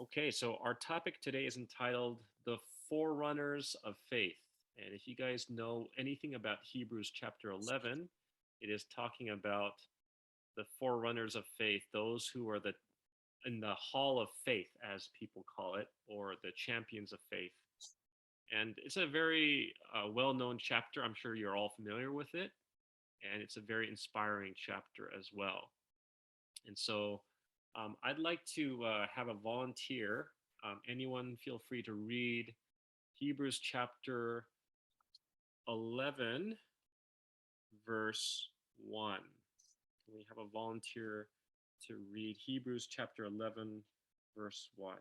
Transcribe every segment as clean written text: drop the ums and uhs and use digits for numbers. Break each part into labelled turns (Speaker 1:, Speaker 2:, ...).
Speaker 1: Okay, so our topic today is entitled The Forerunners of Faith. And if you guys know anything about Hebrews chapter 11, it is talking about the forerunners of faith, those who are in the hall of faith, as people call it, or the champions of faith. And it's a very well known chapter. I'm sure you're all familiar with it. And it's a very inspiring chapter as well. And so I'd like to have a volunteer. Anyone feel free to read Hebrews chapter 11, verse 1. Can we have a volunteer to read Hebrews chapter 11, verse 1?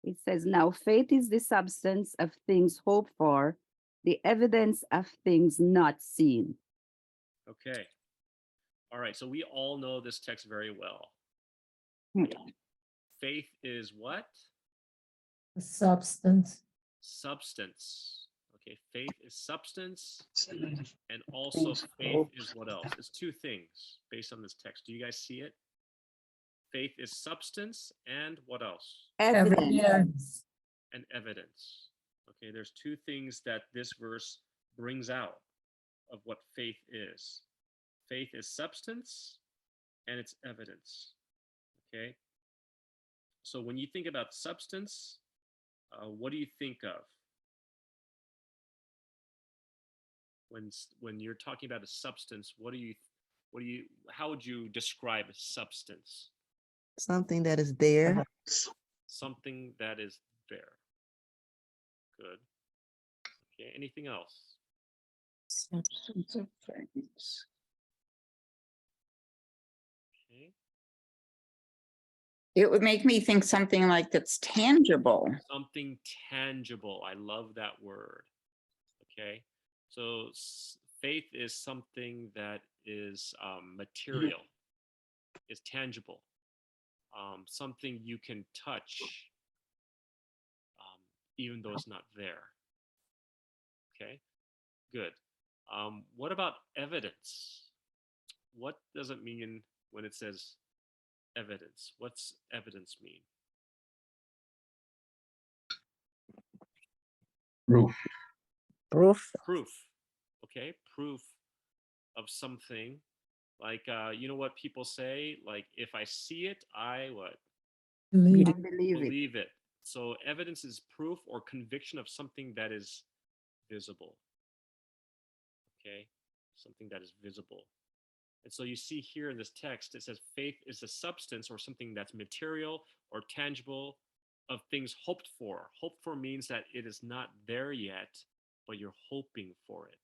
Speaker 2: It says, now faith is the substance of things hoped for, the evidence of things not seen.
Speaker 1: Okay. All right. So we all know this text very well. Faith is what?
Speaker 3: Substance.
Speaker 1: Substance. Okay. Faith is substance. And also, faith is what else? It's two things based on this text. Do you guys see it? Faith is substance and what else?
Speaker 3: Evidence.
Speaker 1: And evidence. Okay, there's two things that this verse brings out of what faith is. Faith is substance and it's evidence. Okay, so when you think about substance, what do you think of when you're talking about a substance? How would you describe a substance?
Speaker 4: Something that is there.
Speaker 1: Something that is there. Good. Okay, anything else?
Speaker 5: Substance of things.
Speaker 1: Okay.
Speaker 5: It would make me think something like that's tangible.
Speaker 1: Something tangible. I love that word. Okay. So faith is something that is material, is tangible, something you can touch, even though it's not there. Okay. Good. What about evidence? What does it mean when it says evidence? What's evidence mean?
Speaker 5: Proof.
Speaker 4: Proof.
Speaker 1: Proof. Okay. Proof of something. Like, you know what people say? Like, if I see it, I what?
Speaker 2: Believe
Speaker 1: it. So evidence is proof or conviction of something that is visible. Okay. Something that is visible. And so you see here in this text, it says faith is a substance or something that's material or tangible of things hoped for. Hoped for means that it is not there yet, but you're hoping for it.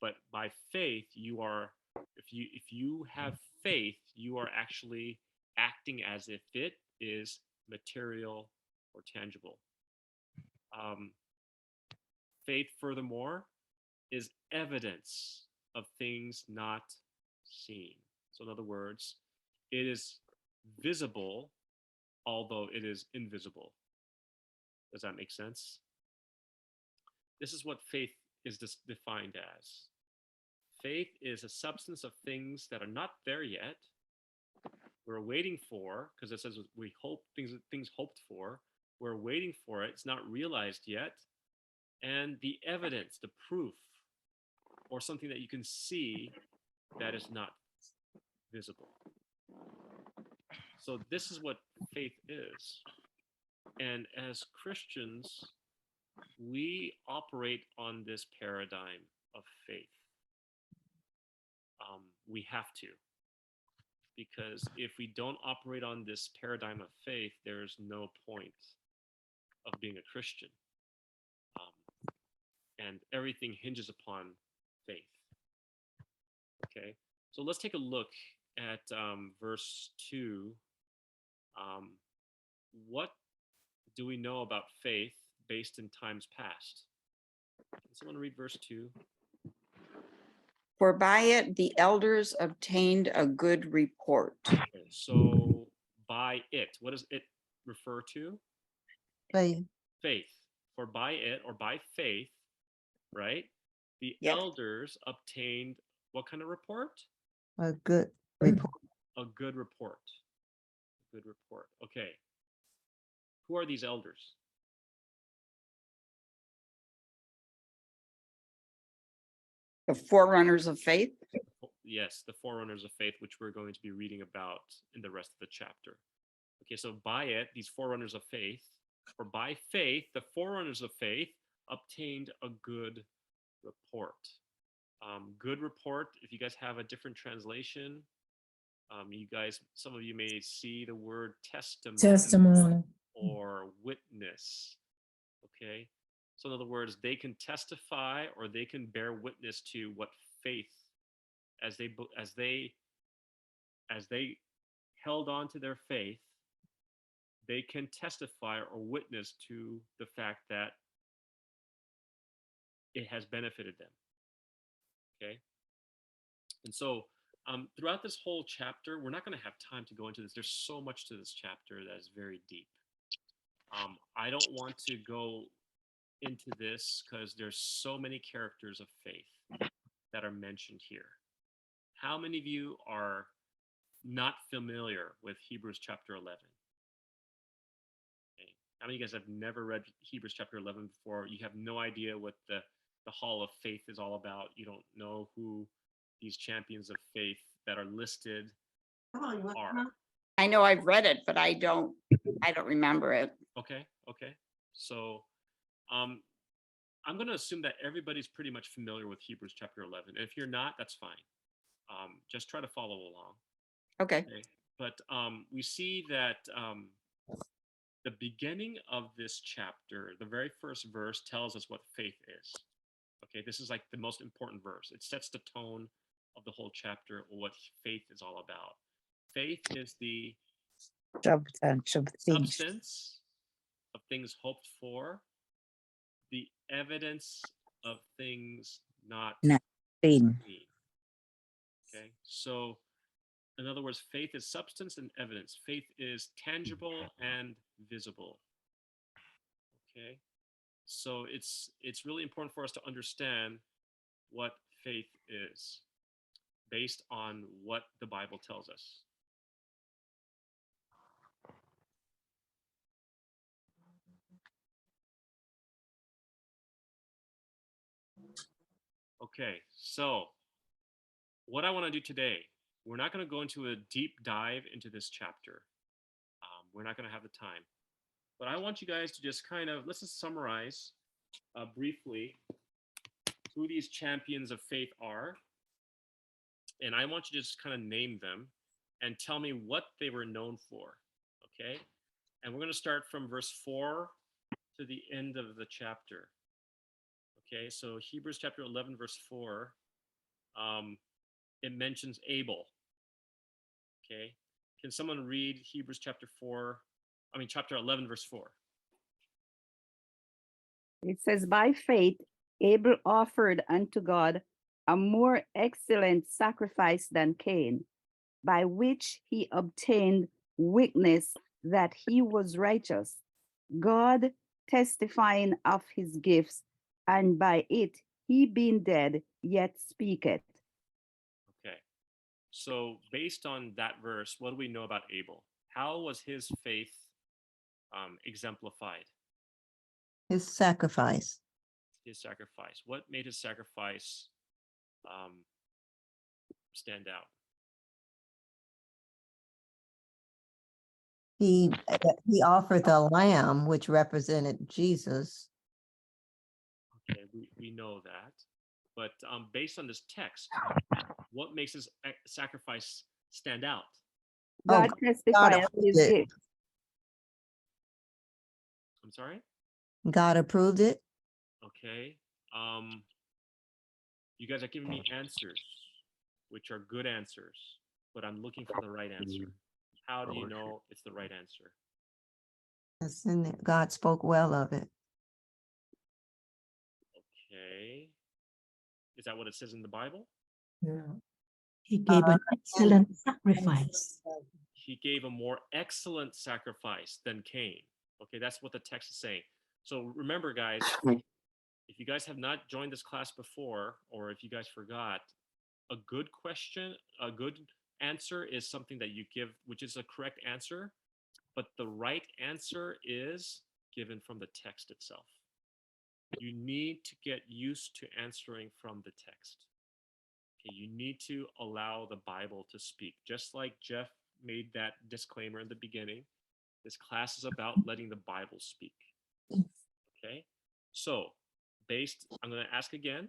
Speaker 1: But by faith, if you have faith, you are actually acting as if it is material or tangible. Faith, furthermore, is evidence of things not seen. So, in other words, it is visible, although it is invisible. Does that make sense? This is what faith is defined as. Faith is a substance of things that are not there yet. We're waiting for, because it says we hope things hoped for. We're waiting for it. It's not realized yet. And the evidence, the proof, or something that you can see that is not visible. So this is what faith is. And as Christians, we operate on this paradigm of faith. We have to. Because if we don't operate on this paradigm of faith, there's no point of being a Christian. And everything hinges upon faith. Okay, so let's take a look at verse 2. What do we know about faith based in times past? Can someone read verse 2?
Speaker 5: For by it the elders obtained a good report.
Speaker 1: Okay, so by it, what does it refer to?
Speaker 4: Faith.
Speaker 1: Faith. For by it or by faith, right? The
Speaker 5: Yep.
Speaker 1: elders obtained what kind of report?
Speaker 4: A good report.
Speaker 1: A good report. Good report. Okay. Who are these elders?
Speaker 5: The forerunners of faith.
Speaker 1: Yes, the forerunners of faith, which we're going to be reading about in the rest of the chapter. Okay, so by it, these forerunners of faith, or by faith, the forerunners of faith obtained a good report. Good report, if you guys have a different translation, you guys, some of you may see the word testimony or witness. Okay, so in other words, they can testify or they can bear witness to what faith, as they held on to their faith, they can testify or witness to the fact that it has benefited them. Okay, and so throughout this whole chapter, we're not going to have time to go into this. There's so much to this chapter that is very deep. I don't want to go into this because there's so many characters of faith that are mentioned here. How many of you are not familiar with Hebrews chapter 11? Okay. How many of you guys have never read Hebrews chapter 11 before? You have no idea what the hall of faith is all about. You don't know who these champions of faith that are listed are.
Speaker 5: I know I've read it, but I don't remember it.
Speaker 1: Okay. So I'm going to assume that everybody's pretty much familiar with Hebrews chapter 11. And if you're not, that's fine. Just try to follow along.
Speaker 5: Okay.
Speaker 1: But we see that the beginning of this chapter, the very first verse, tells us what faith is. Okay, this is like the most important verse. It sets the tone of the whole chapter, what faith is all about. Faith is the substance of things hoped for, the evidence of things not seen. Okay, so in other words, faith is substance and evidence. Faith is tangible and visible. Okay, so it's really important for us to understand what faith is based on what the Bible tells us. Okay, so what I want to do today, we're not going to go into a deep dive into this chapter. We're not going to have the time. But I want you guys to just let's just summarize briefly who these champions of faith are. And I want you to just kind of name them and tell me what they were known for. Okay? And we're going to start from verse 4 to the end of the chapter. Okay, so Hebrews chapter 11, verse 4, it mentions Abel. Okay, can someone read Hebrews chapter 11, verse 4?
Speaker 2: It says, by faith, Abel offered unto God a more excellent sacrifice than Cain, by which he obtained witness that he was righteous, God testifying of his gifts, and by it he being dead yet speaketh.
Speaker 1: Okay, so based on that verse, what do we know about Abel? How was his faith exemplified?
Speaker 4: His sacrifice.
Speaker 1: His sacrifice. What made his sacrifice stand out?
Speaker 4: He offered the lamb, which represented Jesus.
Speaker 1: Okay, we know that. But based on this text, what makes his sacrifice stand out?
Speaker 2: God testified of his
Speaker 4: approved it.
Speaker 2: gifts.
Speaker 1: I'm sorry?
Speaker 4: God approved it.
Speaker 1: Okay. You guys are giving me answers, which are good answers, but I'm looking for the right answer. How do you know it's the right answer?
Speaker 4: It's in there. God spoke well of it.
Speaker 1: Okay. Is that what it says in the Bible?
Speaker 3: He gave an excellent sacrifice.
Speaker 1: He gave a more excellent sacrifice than Cain. Okay, that's what the text is saying. So remember, guys, if you guys have not joined this class before, or if you guys forgot, a good question, a good answer is something that you give, which is a correct answer, But the right answer is given from the text itself. You need to get used to answering from the text. Okay, you need to allow the Bible to speak. Just like Jeff made that disclaimer in the beginning, this class is about letting the Bible speak. Okay, so I'm going to ask again,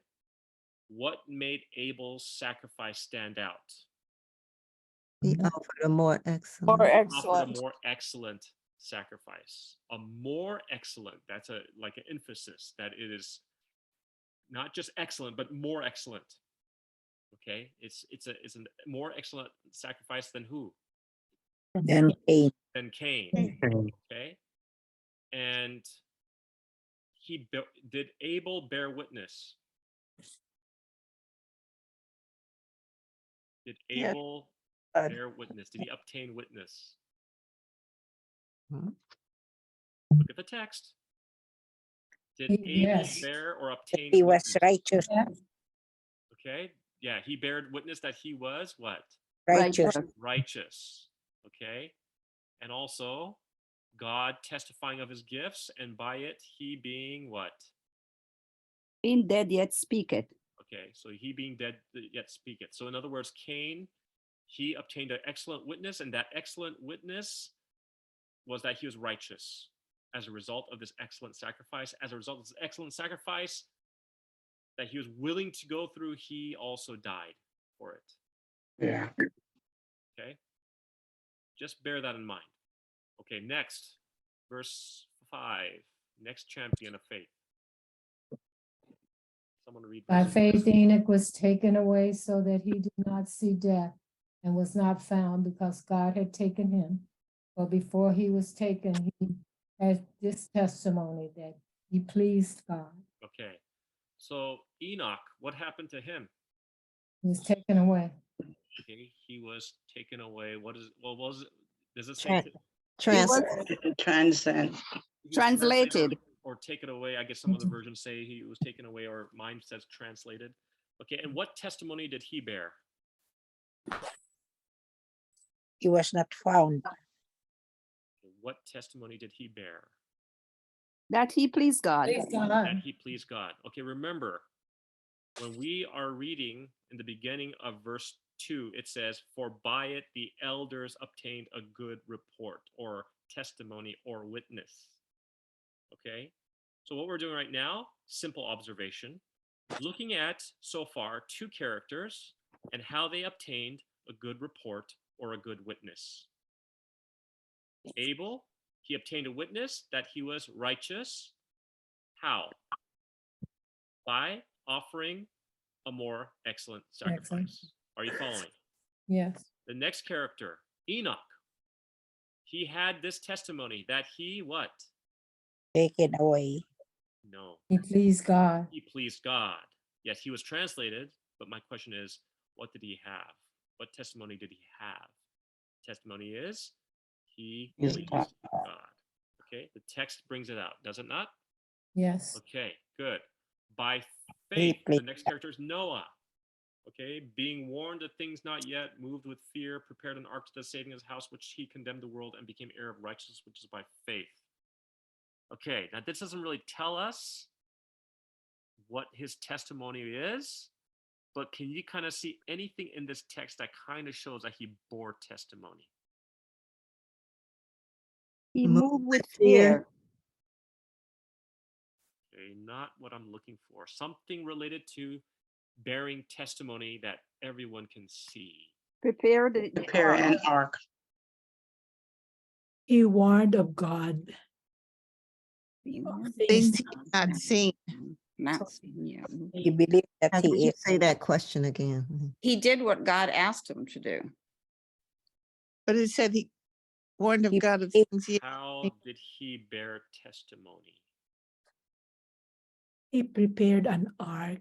Speaker 1: what made Abel's sacrifice stand out?
Speaker 4: He offered a more excellent.
Speaker 6: More
Speaker 1: Offered a
Speaker 6: excellent.
Speaker 1: more excellent sacrifice. A more excellent. That's like an emphasis that it is not just excellent, but more excellent. Okay, it's a more excellent sacrifice than who?
Speaker 6: Then Cain.
Speaker 1: Than Cain. Okay, and did Abel bear witness? Did
Speaker 6: Yes.
Speaker 1: Abel bear witness? Did he obtain witness?
Speaker 4: Mhm.
Speaker 1: Look at the text. Did Abel
Speaker 7: Yes.
Speaker 1: bear or obtain
Speaker 6: He was
Speaker 1: witness?
Speaker 6: righteous.
Speaker 1: Okay, yeah, he bared witness that he was what?
Speaker 6: Righteous.
Speaker 1: Righteous. Okay, and also God testifying of his gifts, and by it he being what?
Speaker 2: Being dead yet speaketh.
Speaker 1: Okay, so he being dead yet speaketh. So in other words, Cain, he obtained an excellent witness, and that excellent witness was that he was righteous as a result of this excellent sacrifice. As a result of this excellent sacrifice that he was willing to go through, he also died for it.
Speaker 6: Yeah.
Speaker 1: Okay, just bear that in mind. Okay, next, verse 5, next champion of faith. Someone read
Speaker 7: By
Speaker 1: verse
Speaker 7: faith Enoch was taken away so that he did not see death and was not found because God had taken him. But before he was taken, he had this testimony that he pleased God.
Speaker 1: Okay, so Enoch, what happened to him?
Speaker 7: He was taken away.
Speaker 1: Okay, he was taken away. What was it? Does it say
Speaker 4: Trans-
Speaker 6: Transcend.
Speaker 1: he was
Speaker 2: Translated.
Speaker 1: or taken away? I guess some of the versions say he was taken away, or mine says translated. Okay, and what testimony did he bear?
Speaker 6: He was not found.
Speaker 1: What testimony did he bear?
Speaker 2: That he pleased God.
Speaker 7: Praise
Speaker 1: That
Speaker 7: God.
Speaker 1: he pleased God. Okay, remember, when we are reading in the beginning of verse 2, it says, for by it the elders obtained a good report or testimony or witness. Okay, so what we're doing right now, simple observation, looking at so far 2 characters and how they obtained a good report or a good witness. Abel, he obtained a witness that he was righteous. How? By offering a more excellent sacrifice.
Speaker 7: Excellent.
Speaker 1: Are you following?
Speaker 7: Yes.
Speaker 1: The next character, Enoch, he had this testimony that he what?
Speaker 6: Taken away.
Speaker 1: No,
Speaker 7: He pleased God.
Speaker 1: he pleased God. Yes, he was translated, but my question is, what did he have? What testimony did he have? Testimony is he
Speaker 6: Yes,
Speaker 1: pleased
Speaker 6: God.
Speaker 1: God. Okay, the text brings it out, does it not?
Speaker 7: Yes.
Speaker 1: Okay, good. By
Speaker 6: He
Speaker 1: faith, the
Speaker 6: pleased
Speaker 1: next character is Noah. Okay, being warned of things not yet, moved with fear, prepared an ark to the saving his house, which he condemned the world and became heir of righteousness, which is by faith. Okay, now this doesn't really tell us what his testimony is, but can you kind of see anything in this text that kind of shows that he bore testimony?
Speaker 2: He
Speaker 4: Moved
Speaker 2: moved with
Speaker 4: fear.
Speaker 2: fear.
Speaker 1: Okay, not what I'm looking for. Something related to bearing testimony that everyone can see.
Speaker 2: Prepare the
Speaker 6: Prepare
Speaker 2: ark.
Speaker 6: an ark.
Speaker 3: A word of God.
Speaker 6: Things he not seen.
Speaker 5: Not, yeah.
Speaker 6: He believed that
Speaker 4: Could
Speaker 6: he
Speaker 4: you
Speaker 6: is.
Speaker 4: say that question again?
Speaker 5: He did what God asked him to do.
Speaker 8: But it said he warned of
Speaker 6: He
Speaker 8: God of
Speaker 6: believed-
Speaker 8: things he
Speaker 1: How did he bear testimony?
Speaker 3: He prepared an ark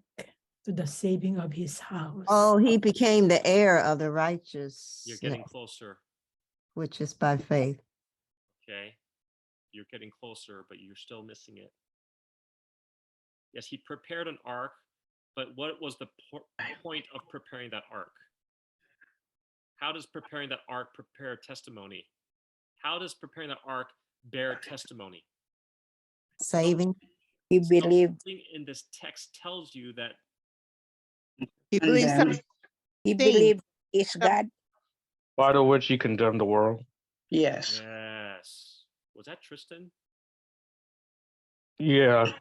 Speaker 3: to the saving of his house.
Speaker 4: Oh, he became the heir of the righteous,
Speaker 1: You're getting closer.
Speaker 4: which is by faith.
Speaker 1: Okay, you're getting closer, but you're still missing it. Yes, he prepared an ark, but what was the point of preparing that ark? How does preparing that ark prepare testimony? How does preparing the ark bear testimony?
Speaker 4: Saving.
Speaker 6: He believed,
Speaker 1: Something in this text tells you that
Speaker 8: He believes something.
Speaker 6: he
Speaker 8: Sing.
Speaker 6: believed it's God.
Speaker 9: By the which he condemned the world.
Speaker 10: Yes.
Speaker 1: yes. Was that Tristan?
Speaker 9: Yeah.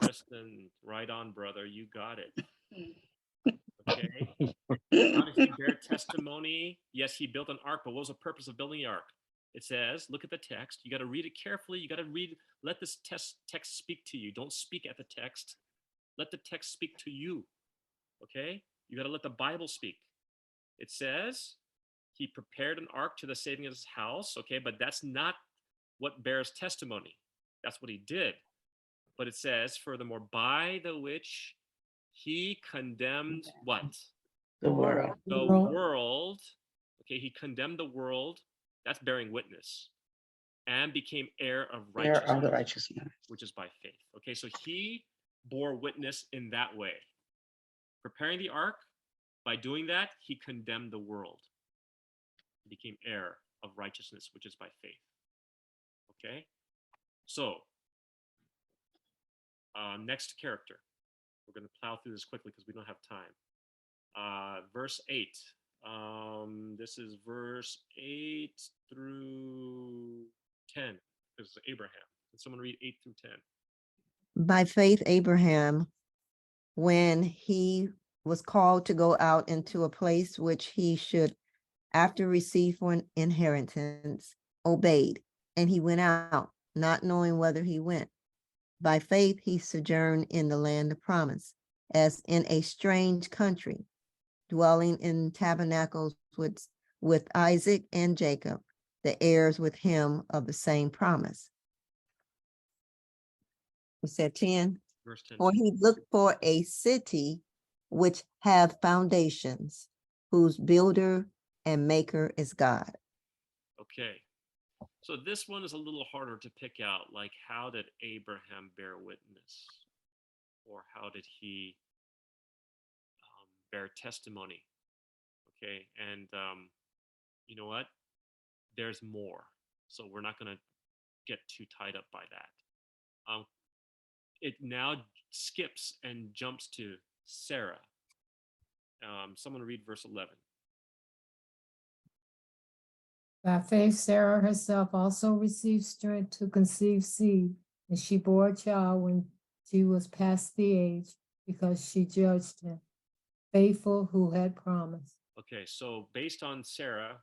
Speaker 1: Tristan, right on, brother. You got it. Okay. How did he bear testimony? Yes, he built an ark, but what was the purpose of building the ark? It says, look at the text. You got to read it carefully. You got to read, let this text speak to you. Don't speak at the text. Let the text speak to you. Okay? You got to let the Bible speak. It says, he prepared an ark to the saving of his house. Okay, but that's not what bears testimony. That's what he did. But it says, furthermore, by the which he condemned what?
Speaker 10: The world.
Speaker 1: The
Speaker 7: World.
Speaker 1: world. Okay, he condemned the world. That's bearing witness. And became heir of
Speaker 10: Heir
Speaker 1: righteousness,
Speaker 10: of the righteousness.
Speaker 1: which is by faith. Okay, so he bore witness in that way. Preparing the ark, by doing that, he condemned the world. He became heir of righteousness, which is by faith. Okay, so next character. We're going to plow through this quickly because we don't have time. Verse 8. This is verse 8 through 10. This is Abraham. Can someone read 8 through 10?
Speaker 4: By faith, Abraham, when he was called to go out into a place which he should after receive for an inheritance, obeyed, and he went out, not knowing whither he went. By faith, he sojourned in the land of promise, as in a strange country, dwelling in tabernacles with Isaac and Jacob, the heirs with him of the same promise. We said 10.
Speaker 1: Verse 10.
Speaker 4: For he looked for a city which have foundations, whose builder and maker is God.
Speaker 1: Okay. So this one is a little harder to pick out. Like, how did Abraham bear witness? Or how did he bear testimony? Okay. And you know what? There's more. So we're not going to get too tied up by that. It now skips and jumps to Sarah. Someone read verse 11.
Speaker 7: By faith, Sarah herself also received strength to conceive seed, and she bore a child when she was past the age, because she judged him faithful who had promised.
Speaker 1: Okay, so based on Sarah,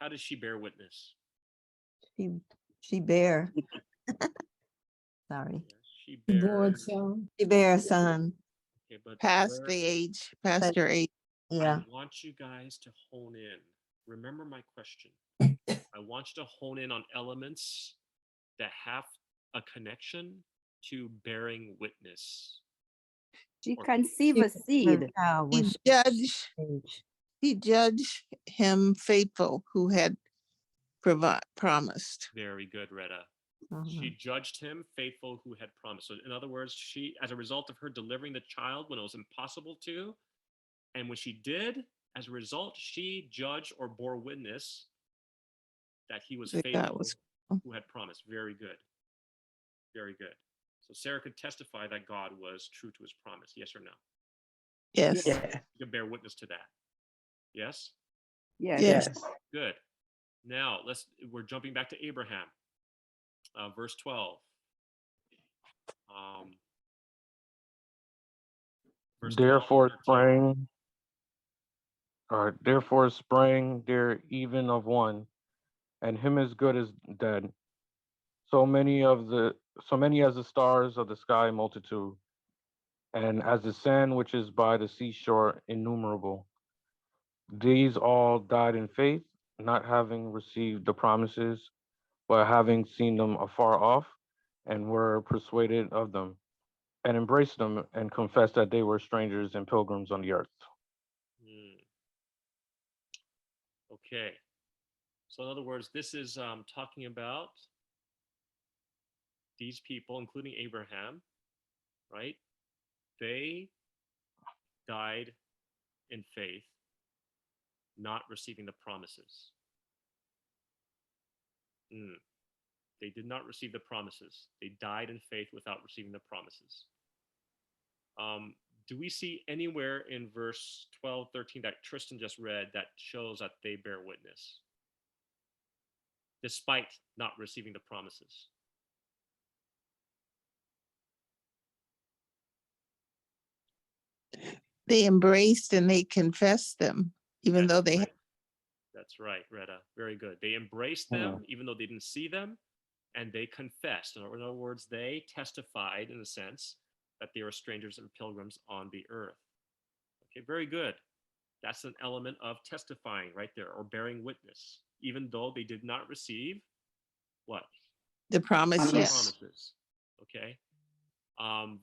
Speaker 1: how does she bear witness?
Speaker 4: She bear. Sorry.
Speaker 1: She
Speaker 7: She bore a
Speaker 1: bears.
Speaker 7: child.
Speaker 4: She bear a son.
Speaker 1: Okay, but
Speaker 8: Past
Speaker 1: where-
Speaker 8: the age, past your age.
Speaker 4: Yeah.
Speaker 1: I want you guys to hone in. Remember my question. I want you to hone in on elements that have a connection to bearing witness.
Speaker 2: She
Speaker 1: Or-
Speaker 2: conceived a
Speaker 4: Her
Speaker 2: seed.
Speaker 4: child
Speaker 8: He
Speaker 4: when she
Speaker 8: judged,
Speaker 4: age.
Speaker 8: he judged him faithful who had promised.
Speaker 1: Very good, Retta.
Speaker 4: Mhm.
Speaker 1: She judged him faithful who had promised. So in other words, she, as a result of her delivering the child when it was impossible to, and when she did, as a result, she judged or bore witness that he was
Speaker 8: That God
Speaker 1: faithful
Speaker 8: was-
Speaker 1: who had promised. Very good. Very good. So Sarah could testify that God was true to his promise. Yes or no?
Speaker 8: Yes.
Speaker 10: Yeah.
Speaker 1: You can bear witness to that. Yes?
Speaker 2: Yes.
Speaker 8: Yes.
Speaker 10: Yes.
Speaker 1: Good. Now we're jumping back to Abraham. Verse 12. Verse 12
Speaker 9: Therefore
Speaker 1: and 13.
Speaker 9: sprang there even of one, and him as good as dead. So many as the stars of the sky multitude, and as the sand which is by the seashore innumerable. These all died in faith, not having received the promises, but having seen them afar off, and were persuaded of them, and embraced them, and confessed that they were strangers and pilgrims on the earth.
Speaker 1: Okay. So in other words, this is talking about these people, including Abraham, right? They died in faith, not receiving the promises. They did not receive the promises. They died in faith without receiving the promises. Do we see anywhere in verse 12, 13 that Tristan just read that shows that they bear witness despite not receiving the promises?
Speaker 8: They embraced and they confessed them, even
Speaker 1: That's
Speaker 8: though they
Speaker 1: right. That's right, Retta. Very good. They embraced them even though they didn't see them, and they confessed. In other words, they testified in a sense that they were strangers and pilgrims on the earth. Okay, very good. That's an element of testifying right there, or bearing witness, even though they did not receive what?
Speaker 8: the promise,
Speaker 1: The
Speaker 8: yes.
Speaker 1: promises. Okay.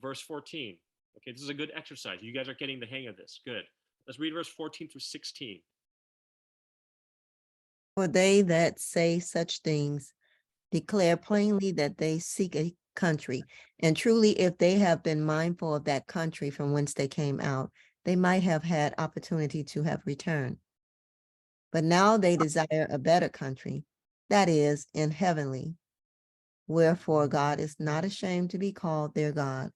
Speaker 1: Verse 14. Okay, this is a good exercise. You guys are getting the hang of this. Good. Let's read verse 14 through 16.
Speaker 4: For they that say such things declare plainly that they seek a country. And truly, if they have been mindful of that country from whence they came out, they might have had opportunity to have returned. But now they desire a better country, that is, in heavenly. Wherefore God is not ashamed to be called their God,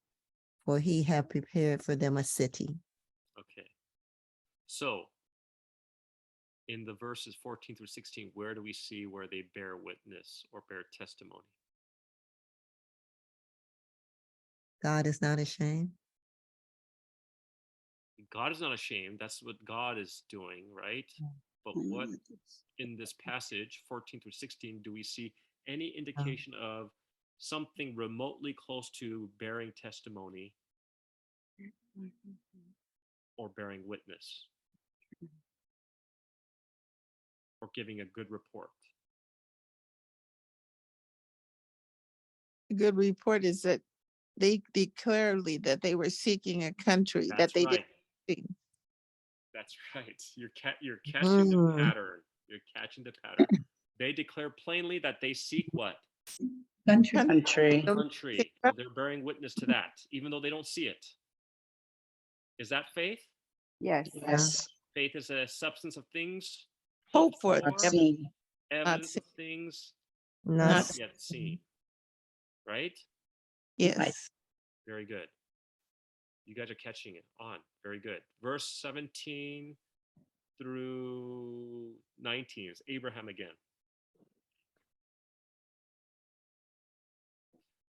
Speaker 4: for he hath prepared for them a city.
Speaker 1: Okay. So, in the verses 14 through 16, where do we see where they bear witness or bear testimony?
Speaker 4: God is not ashamed.
Speaker 1: God is not ashamed. That's what God is doing, right? But what in this passage, 14 through 16, do we see any indication of something remotely close to bearing testimony or bearing witness or giving a good report?
Speaker 8: A good report is that they declared that they were seeking a country that
Speaker 1: That's
Speaker 8: they
Speaker 1: right.
Speaker 8: didn't see.
Speaker 1: That's right. You're catching the
Speaker 4: Mm.
Speaker 1: pattern. You're catching the pattern. They declare plainly that they seek what?
Speaker 10: Country.
Speaker 1: Country. So they're bearing witness to that, even though they don't see it. Is that faith?
Speaker 2: Yes.
Speaker 10: Yes.
Speaker 1: Faith is a substance of things
Speaker 8: Hope
Speaker 1: hoped
Speaker 8: for
Speaker 1: for,
Speaker 10: Not seen.
Speaker 1: evidence
Speaker 8: seen.
Speaker 1: of things
Speaker 4: Not
Speaker 1: not yet seen. Right?
Speaker 8: Yes.
Speaker 1: Very good. You guys are catching it on. Very good. Verse 17 through 19 is Abraham again.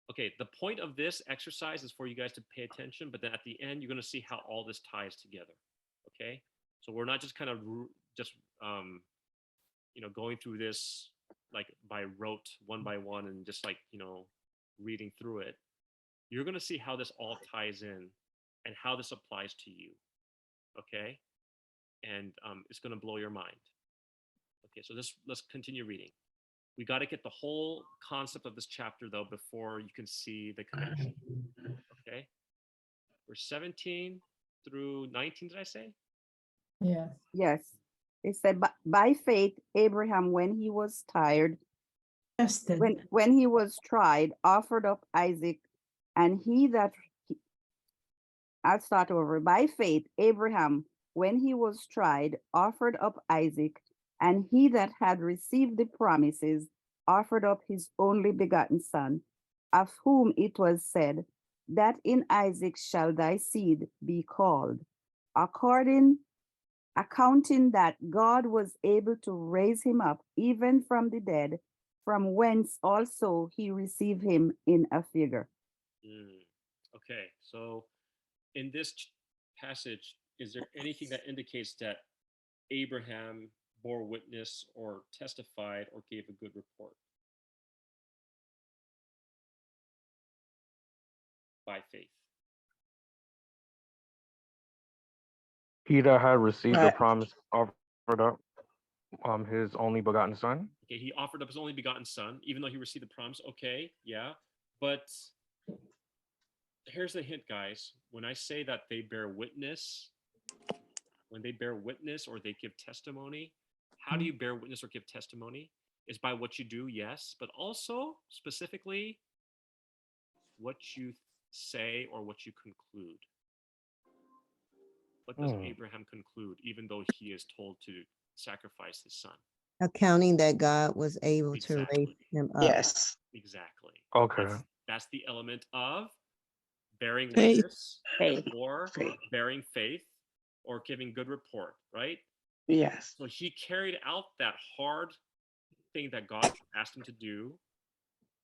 Speaker 1: Okay, the point of this exercise is for you guys to pay attention, but then at the end, you're going to see how all this ties together. Okay, so we're not just kind of just going through this like by rote, one by one, and just like reading through it. You're going to see how this all ties in and how this applies to you. Okay, and it's going to blow your mind. Okay, so let's continue reading. We got to get the whole concept of this chapter though before you can see the connection. Okay, verse 17 through 19, did I say?
Speaker 7: Yeah.
Speaker 2: Yes. It said, by faith, Abraham, when he was tired,
Speaker 3: Tested.
Speaker 2: when he was tried, offered up Isaac, and I'll start over. By faith, Abraham, when he was tried, offered up Isaac, and he that had received the promises offered up his only begotten son, of whom it was said, that in Isaac shall thy seed be called, accounting that God was able to raise him up even from the dead, from whence also he received him in a figure.
Speaker 1: Okay, so in this passage, is there anything that indicates that Abraham bore witness or testified or gave a good report by faith?
Speaker 9: He that had received the
Speaker 10: Right.
Speaker 9: promise offered up his only begotten son.
Speaker 1: Okay, he offered up his only begotten son, even though he received the promise. Okay, yeah. But here's the hint, guys. When I say that they bear witness, when they bear witness or they give testimony, how do you bear witness or give testimony? Is by what you do, yes, but also specifically what you say or what you conclude. What does Abraham conclude, even though he is told to sacrifice his son?
Speaker 4: Accounting that God was able to raise
Speaker 1: Exactly.
Speaker 4: him up.
Speaker 10: Yes.
Speaker 1: Exactly.
Speaker 9: Okay.
Speaker 1: That's the element of bearing
Speaker 8: Faith.
Speaker 1: witness
Speaker 2: Faith.
Speaker 1: or
Speaker 10: Faith.
Speaker 1: bearing faith or giving good report, right?
Speaker 10: Yes.
Speaker 1: So he carried out that hard thing that God asked him to do.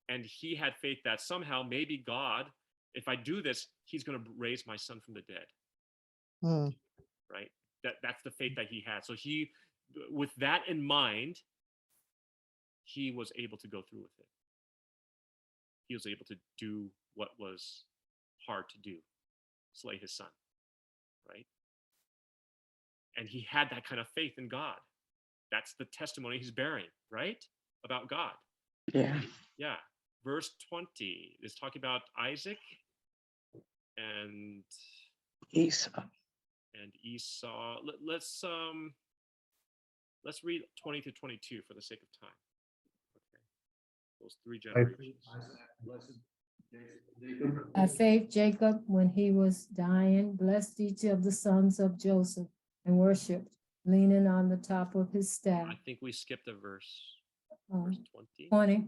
Speaker 1: And he had faith that somehow, maybe God, if I do this, he's going to raise my son from the dead,
Speaker 4: Hmm.
Speaker 1: right? That's the faith that he had. So he, with that in mind, he was able to go through with it. He was able to do what was hard to do, slay his son, right? And he had that kind of faith in God. That's the testimony he's bearing, right? About God.
Speaker 10: Yeah.
Speaker 1: Yeah. Verse 20 is talking about Isaac and
Speaker 10: Esau.
Speaker 1: Esau. Let's read 20 to 22 for the sake of time. Okay. Those three generations.
Speaker 7: By faith, Jacob, when he was dying, blessed each of the sons of Joseph and worshiped, leaning on the top of his staff.
Speaker 1: I think we skipped a verse.
Speaker 7: Um,
Speaker 1: Verse 20.
Speaker 7: 20.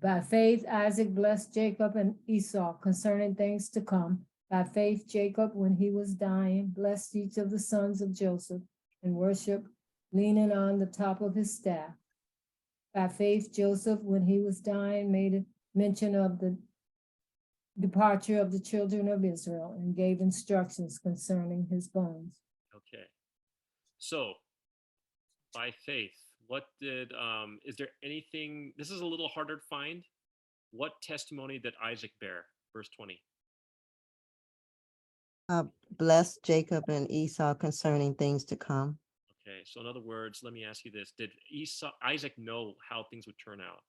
Speaker 7: By faith, Isaac blessed Jacob and Esau concerning things to come. By faith, Jacob, when he was dying, blessed each of the sons of Joseph and worshiped, leaning on the top of his staff. By faith, Joseph, when he was dying, made a mention of the departure of the children of Israel and gave instructions concerning his bones.
Speaker 1: Okay. So, by faith, what did, is there anything, this is a little harder to find. What testimony did Isaac bear? Verse 20.
Speaker 4: Bless Jacob and Esau concerning things to come.
Speaker 1: Okay. So, in other words, let me ask you this. Did Isaac know how things would turn out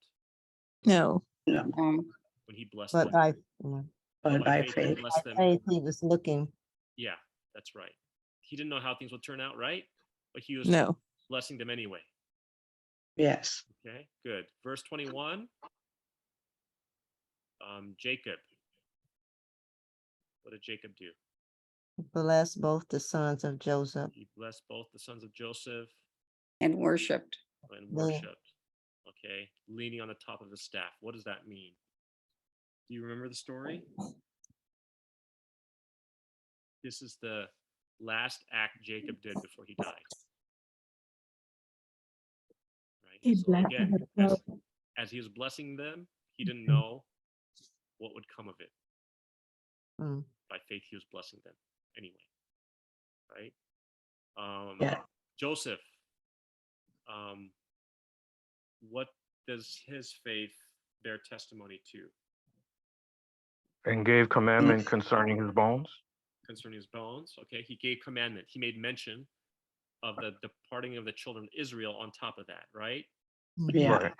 Speaker 8: No.
Speaker 10: No.
Speaker 1: when he blessed
Speaker 4: But
Speaker 1: them?
Speaker 10: But by
Speaker 1: he
Speaker 10: faith.
Speaker 1: blessed them.
Speaker 4: faith, he was looking.
Speaker 1: Yeah, that's right. He didn't know how things would turn out, right? But he was
Speaker 8: No.
Speaker 1: blessing them anyway.
Speaker 10: Yes.
Speaker 1: Okay, good. Verse 21. Jacob. What did Jacob do?
Speaker 4: Bless both the sons of Joseph.
Speaker 1: He blessed both the sons of Joseph
Speaker 5: And worshiped.
Speaker 1: and
Speaker 4: Yeah.
Speaker 1: worshipped. Okay, leaning on the top of his staff. What does that mean? Do you remember the story? This is the last act Jacob did before he died. Right?
Speaker 3: He
Speaker 1: So
Speaker 3: blessed
Speaker 1: again,
Speaker 3: himself.
Speaker 1: as he was blessing them, he didn't know what would come of it.
Speaker 4: Mm.
Speaker 1: By faith, he was blessing them anyway. Right?
Speaker 10: Yeah.
Speaker 1: Joseph, what does his faith bear testimony to?
Speaker 9: And gave commandment concerning his bones.
Speaker 1: Concerning his bones. Okay, he gave commandment. He made mention of the departing of the children of Israel on top of that, right?
Speaker 10: Yeah.
Speaker 9: Right.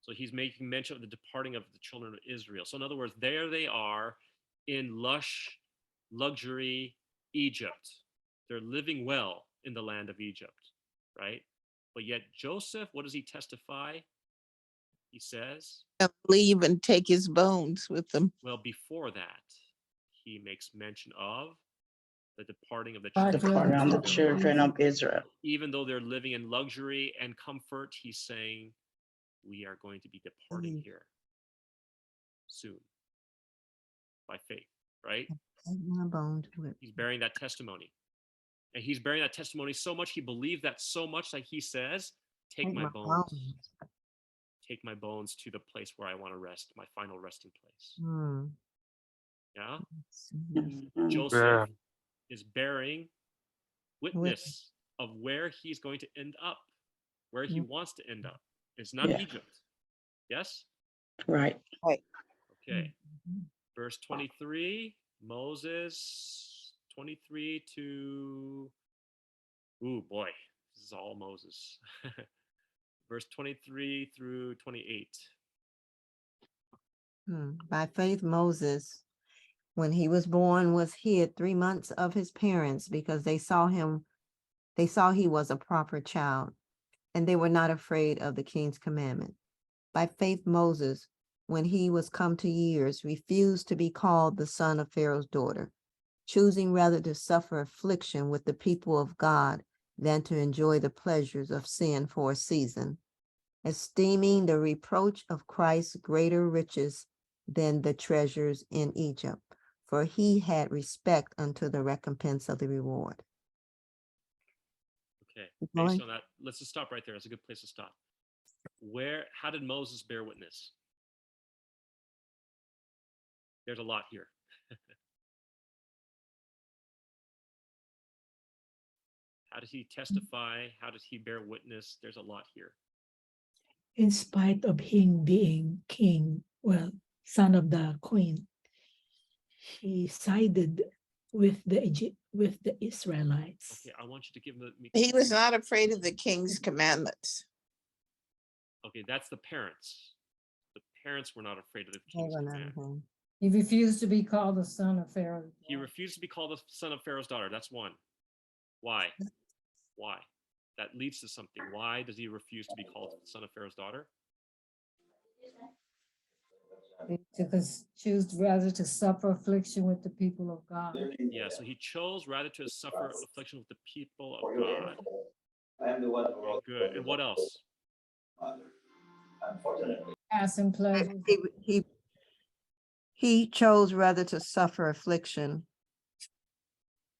Speaker 1: So he's making mention of the departing of the children of Israel. So in other words, there they are in lush, luxury Egypt. They're living well in the land of Egypt, right? But yet Joseph, what does he testify? He says,
Speaker 8: Leave and take his bones with them.
Speaker 1: well, before that, he makes mention of the departing of the
Speaker 10: The
Speaker 1: children
Speaker 10: part
Speaker 1: of
Speaker 10: around the
Speaker 1: Israel.
Speaker 10: children of Israel.
Speaker 1: Even though they're living in luxury and comfort, he's saying, we are going to be departing here soon by faith, right?
Speaker 4: My bones with.
Speaker 1: He's bearing that testimony. And he's bearing that testimony so much, he believed that so much that he says, take my bones. Take my bones to the place where I want to rest, my final resting place.
Speaker 4: Hmm.
Speaker 1: Yeah?
Speaker 10: Mhm.
Speaker 1: Joseph
Speaker 9: Yeah.
Speaker 1: is bearing witness of where he's going to end up, where he wants to end up. It's not
Speaker 10: Yeah.
Speaker 1: Egypt. Yes?
Speaker 10: Right.
Speaker 1: Okay. Verse 23, Moses, 23 to, ooh, boy, this is all Moses. Verse 23 through 28.
Speaker 4: By faith, Moses, when he was born, was hid 3 months of his parents because they saw he was a proper child, and they were not afraid of the king's commandment. By faith, Moses, when he was come to years, refused to be called the son of Pharaoh's daughter, choosing rather to suffer affliction with the people of God than to enjoy the pleasures of sin for a season, esteeming the reproach of Christ greater riches than the treasures in Egypt, for he had respect unto the recompense of the reward.
Speaker 1: Okay.
Speaker 4: Keep
Speaker 1: Based
Speaker 4: going.
Speaker 1: on that, let's just stop right there. That's a good place to stop. How did Moses bear witness? There's a lot here. How did he testify? How did he bear witness? There's a lot here.
Speaker 3: In spite of him being king, well, son of the queen, he sided with the Israelites.
Speaker 1: Okay, I want you to give me.
Speaker 8: He was not afraid of the king's commandments.
Speaker 1: Okay, that's the parents. The parents were not afraid of the
Speaker 4: Hold
Speaker 1: king's
Speaker 4: on,
Speaker 1: command.
Speaker 4: hold on.
Speaker 7: He refused to be called the son of Pharaoh.
Speaker 1: He refused to be called the son of Pharaoh's daughter. That's one. Why? Why? That leads to something. Why does he refuse to be called the son of Pharaoh's daughter?
Speaker 7: Choose rather to suffer affliction with the people of God.
Speaker 1: Yeah, so he chose rather to suffer affliction with the people of God. Okay, good. And what else?
Speaker 7: Passing pleasures.
Speaker 4: He chose rather to suffer affliction.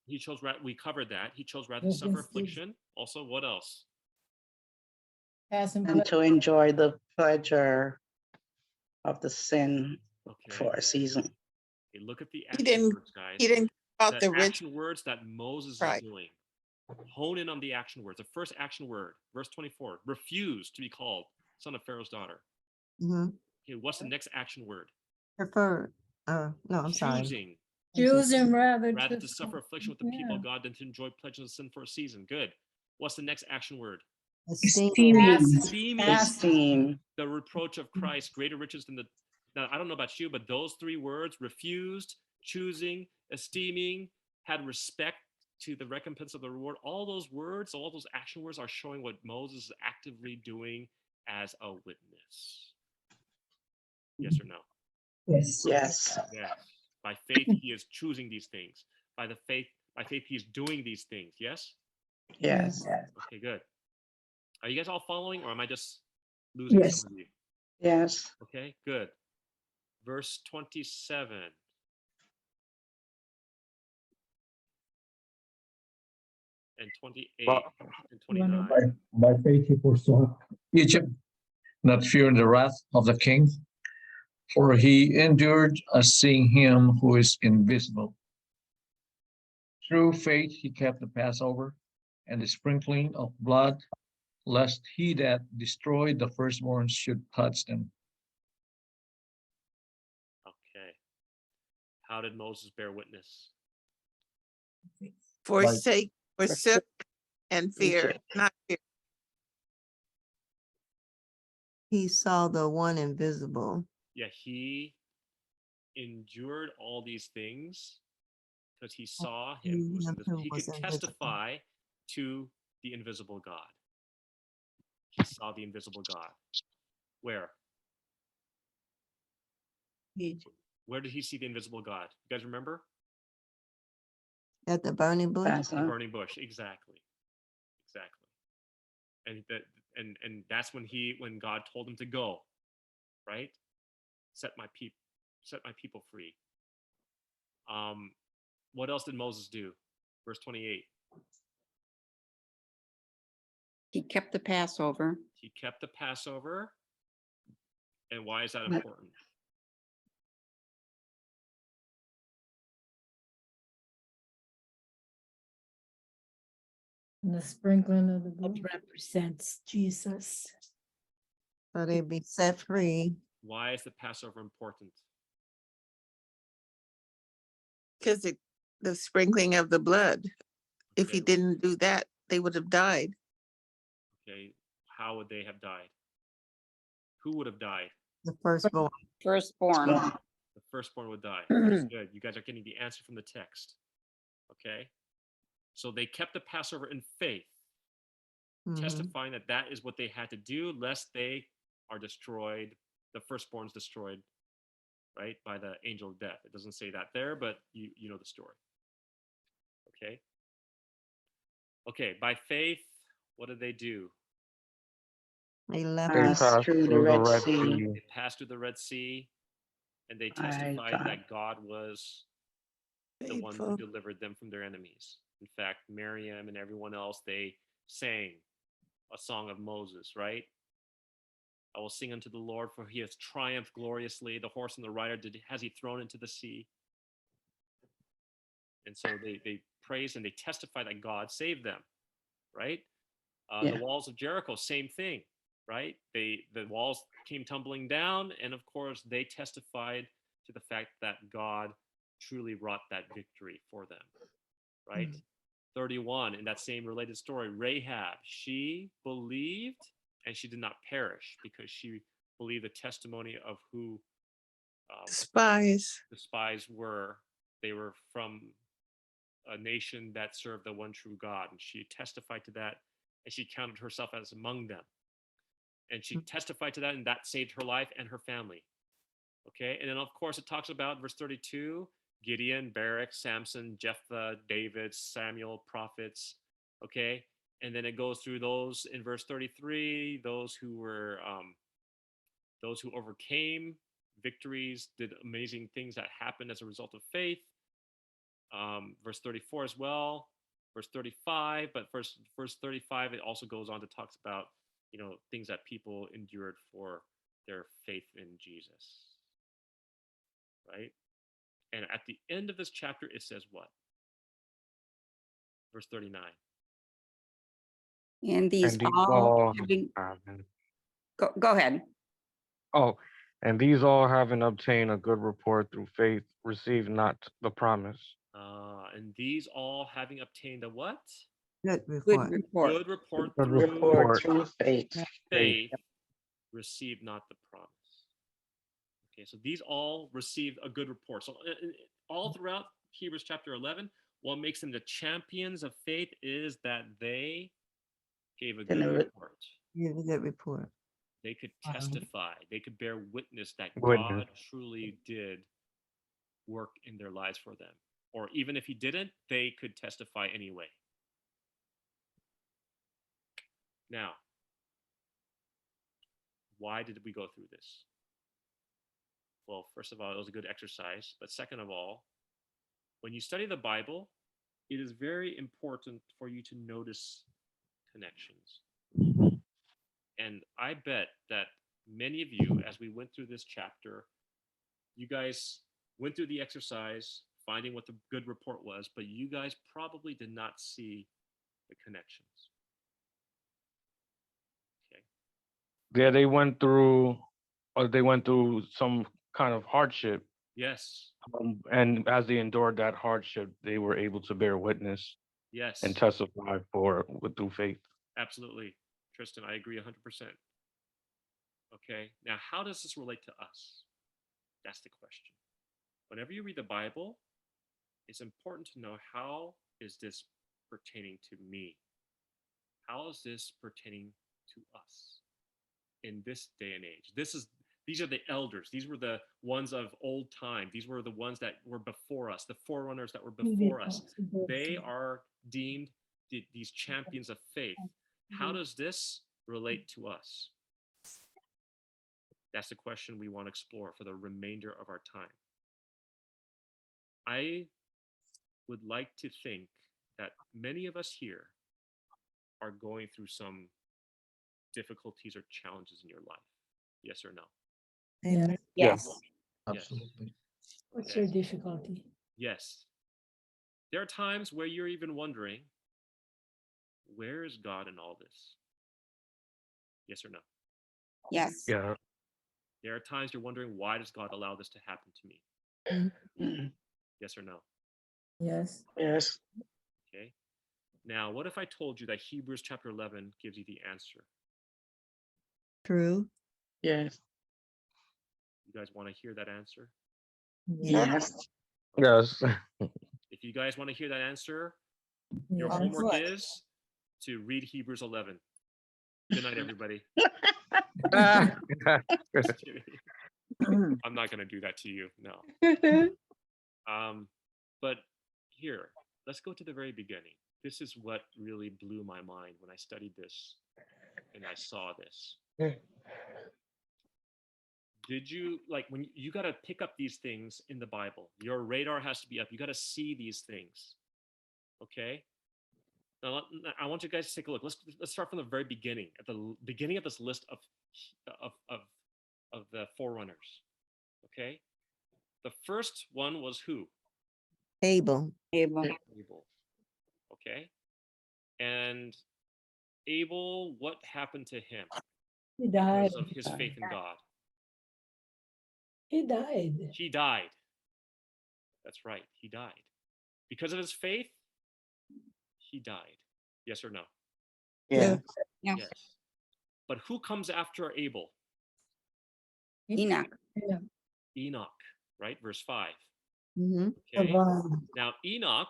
Speaker 1: He chose, we covered that. He chose rather to suffer affliction. Also, what else?
Speaker 7: Passing
Speaker 10: And to enjoy the pleasure of the sin
Speaker 1: Okay.
Speaker 10: for a season.
Speaker 1: Okay, look at the
Speaker 8: He
Speaker 1: action
Speaker 8: didn't,
Speaker 1: words, guys.
Speaker 8: he didn't about
Speaker 1: The
Speaker 8: the rich.
Speaker 1: action words that Moses
Speaker 8: Right.
Speaker 1: is doing. Hone in on the action words. The first action word, verse 24, refuse to be called son of Pharaoh's daughter.
Speaker 4: Mhm.
Speaker 1: Okay, what's the next action word?
Speaker 4: Preferred. No, I'm sorry.
Speaker 1: Choosing
Speaker 7: rather
Speaker 1: to suffer affliction with the people of God than to enjoy pleasures of sin for a season. Good. What's the next action word? Esteeming the reproach of Christ greater riches than the. Now, I don't know about you, but those three words, refused, choosing, esteeming, had respect to the recompense of the reward, all those words, all those action words are showing what Moses is actively doing as a witness. Yes or no?
Speaker 10: Yes. Yes.
Speaker 1: Yes. By faith, he is choosing these things. By faith, he is doing these things. Yes?
Speaker 10: Yes.
Speaker 1: Okay, good. Are you guys all following, or am I just losing some of you?
Speaker 10: Yes.
Speaker 1: Okay, good. Verse 27. And 28 and 29.
Speaker 11: By faith he foresaw Egypt, not fearing the wrath of the king, for he endured as seeing him who is invisible. Through faith he kept the Passover and the sprinkling of blood, lest he that destroyed the firstborn should touch them.
Speaker 1: Okay. How did Moses bear witness?
Speaker 8: Forsake, forsook, and fear, not fear.
Speaker 4: He saw the one invisible.
Speaker 1: Yeah, he endured all these things because he saw him who was invisible. He could testify to the invisible God. He saw the invisible God. Where? Where did he see the invisible God? You guys remember?
Speaker 4: At the burning bush.
Speaker 1: The burning bush, exactly. And that's when God told him to go, right? Set my people free. What else did Moses do? Verse 28.
Speaker 5: He kept the Passover.
Speaker 1: He kept the Passover. And why is that important?
Speaker 7: And the sprinkling of the blood
Speaker 3: represents Jesus.
Speaker 4: So they'd be set free.
Speaker 1: Why is the Passover important?
Speaker 8: Because the sprinkling of the blood. If he didn't do that, they would have died.
Speaker 1: Okay, how would they have died? Who would have died?
Speaker 4: The firstborn.
Speaker 5: Firstborn.
Speaker 1: The firstborn would die. That's good. You guys are getting the answer from the text. Okay, so they kept the Passover in faith, testifying that that is what they had to do, lest they are destroyed. The firstborn's destroyed, right, by the angel of death. It doesn't say that there, but you know the story. Okay. Okay, by faith, what did they do?
Speaker 4: They left
Speaker 9: They
Speaker 10: Pass
Speaker 9: passed
Speaker 10: through the
Speaker 9: through the
Speaker 10: Red
Speaker 9: Red
Speaker 10: Sea.
Speaker 9: Sea.
Speaker 1: They passed through the Red Sea, and they
Speaker 10: My
Speaker 1: testified
Speaker 10: God.
Speaker 1: that God was the one who
Speaker 8: Faithful.
Speaker 1: delivered them from their enemies. In fact, Miriam and everyone else, they sang a song of Moses, right? I will sing unto the Lord, for he has triumphed gloriously. The horse and the rider has he thrown into the sea. And so they praise and they testify that God saved them, right?
Speaker 10: Yeah.
Speaker 1: The walls of Jericho, same thing, right? The walls came tumbling down, and of course they testified to the fact that God truly wrought that victory for them, right? 31, in that same related story, Rahab, she believed and she did not perish because she believed the testimony of who
Speaker 8: Spies.
Speaker 1: the spies were. They were from a nation that served the one true God, and she testified to that, and she counted herself as among them, and she testified to that, and that saved her life and her family. Okay, and then of course it talks about verse 32: Gideon, Barak, Samson, Jephthah, David, Samuel, prophets. Okay, and then it goes through those in verse 33. Those who overcame victories, did amazing things that happened as a result of faith. Verse 34 as well, verse 35, but verse 35, it also goes on to talk about, things that people endured for their faith in Jesus, right? And at the end of this chapter, it says what? Verse 39.
Speaker 5: And these
Speaker 9: And these
Speaker 5: all
Speaker 9: all
Speaker 5: having,
Speaker 9: having,
Speaker 5: go ahead.
Speaker 9: oh, and these all having obtained a good report through faith, received not the promise.
Speaker 1: And these all having obtained a what?
Speaker 4: good
Speaker 5: Good
Speaker 4: report.
Speaker 5: report.
Speaker 1: Good report
Speaker 9: Good
Speaker 1: through
Speaker 10: Report through faith.
Speaker 1: faith, receive not the promise. Okay, so these all received a good report. So all throughout Hebrews chapter 11, what makes them the champions of faith is that they gave a good
Speaker 10: Deliver-
Speaker 1: report.
Speaker 4: Give a good report.
Speaker 1: They could testify, they could bear witness that
Speaker 9: Witness.
Speaker 1: God truly did work in their lives for them. Or even if he didn't, they could testify anyway. Now, why did we go through this? Well, first of all, it was a good exercise. But second of all, when you study the Bible, it is very important for you to notice connections. And I bet that many of you, as we went through this chapter, you guys went through the exercise, finding what the good report was, but you guys probably did not see the connections. Okay.
Speaker 9: Yeah, they went through some kind of hardship.
Speaker 1: Yes.
Speaker 9: And as they endured that hardship, they were able to bear witness
Speaker 1: Yes.
Speaker 9: and testify through faith.
Speaker 1: Absolutely. Tristan, I agree 100%. Okay. Now, how does this relate to us? That's the question. Whenever you read the Bible, it's important to know, how is this pertaining to me? How is this pertaining to us in this day and age? These are the elders. These were the ones of old time. These were the ones that were before us, the forerunners that were before us. They are deemed these champions of faith. How does this relate to us? That's the question we want to explore for the remainder of our time. I would like to think that many of us here are going through some difficulties or challenges in your life. Yes or no?
Speaker 4: Amen.
Speaker 5: Yes.
Speaker 11: Absolutely.
Speaker 7: What's
Speaker 1: Okay.
Speaker 7: your difficulty?
Speaker 1: Yes. There are times where you're even wondering, where is God in all this? Yes or no?
Speaker 5: Yes.
Speaker 9: Yeah.
Speaker 1: There are times you're wondering, why does God allow this to happen to me?
Speaker 10: Mhm.
Speaker 1: Yes or no?
Speaker 7: Yes.
Speaker 10: Yes.
Speaker 1: Okay. Now, what if I told you that Hebrews chapter 11 gives you the answer?
Speaker 4: True.
Speaker 10: Yes.
Speaker 1: You guys want to hear that answer?
Speaker 10: Yes.
Speaker 9: Yes.
Speaker 1: If you guys want to hear that answer,
Speaker 7: Yes.
Speaker 1: your homework is to read Hebrews 11. Good night, everybody. Just kidding. I'm not going to do that to you. No. But here, let's go to the very beginning. This is what really blew my mind when I studied this and I saw this. Did you like when you got to pick up these things in the Bible? Your radar has to be up. You got to see these things. Okay. Now I want you guys to take a look. Let's start from the very beginning. At the beginning of this list of the forerunners. Okay. The first one was who?
Speaker 4: Abel.
Speaker 6: Abel.
Speaker 1: Abel. Okay. And Abel, what happened to him
Speaker 3: He died.
Speaker 1: because of his faith in God?
Speaker 3: He died.
Speaker 1: He died. That's right. He died. Because of his faith, he died. Yes or no?
Speaker 10: Yeah.
Speaker 5: Yeah.
Speaker 1: Yes. But who comes after Abel?
Speaker 5: Enoch.
Speaker 3: Yeah.
Speaker 1: Enoch, right? Verse 5.
Speaker 4: Mhm.
Speaker 1: Okay.
Speaker 3: Survived.
Speaker 1: Now, Enoch,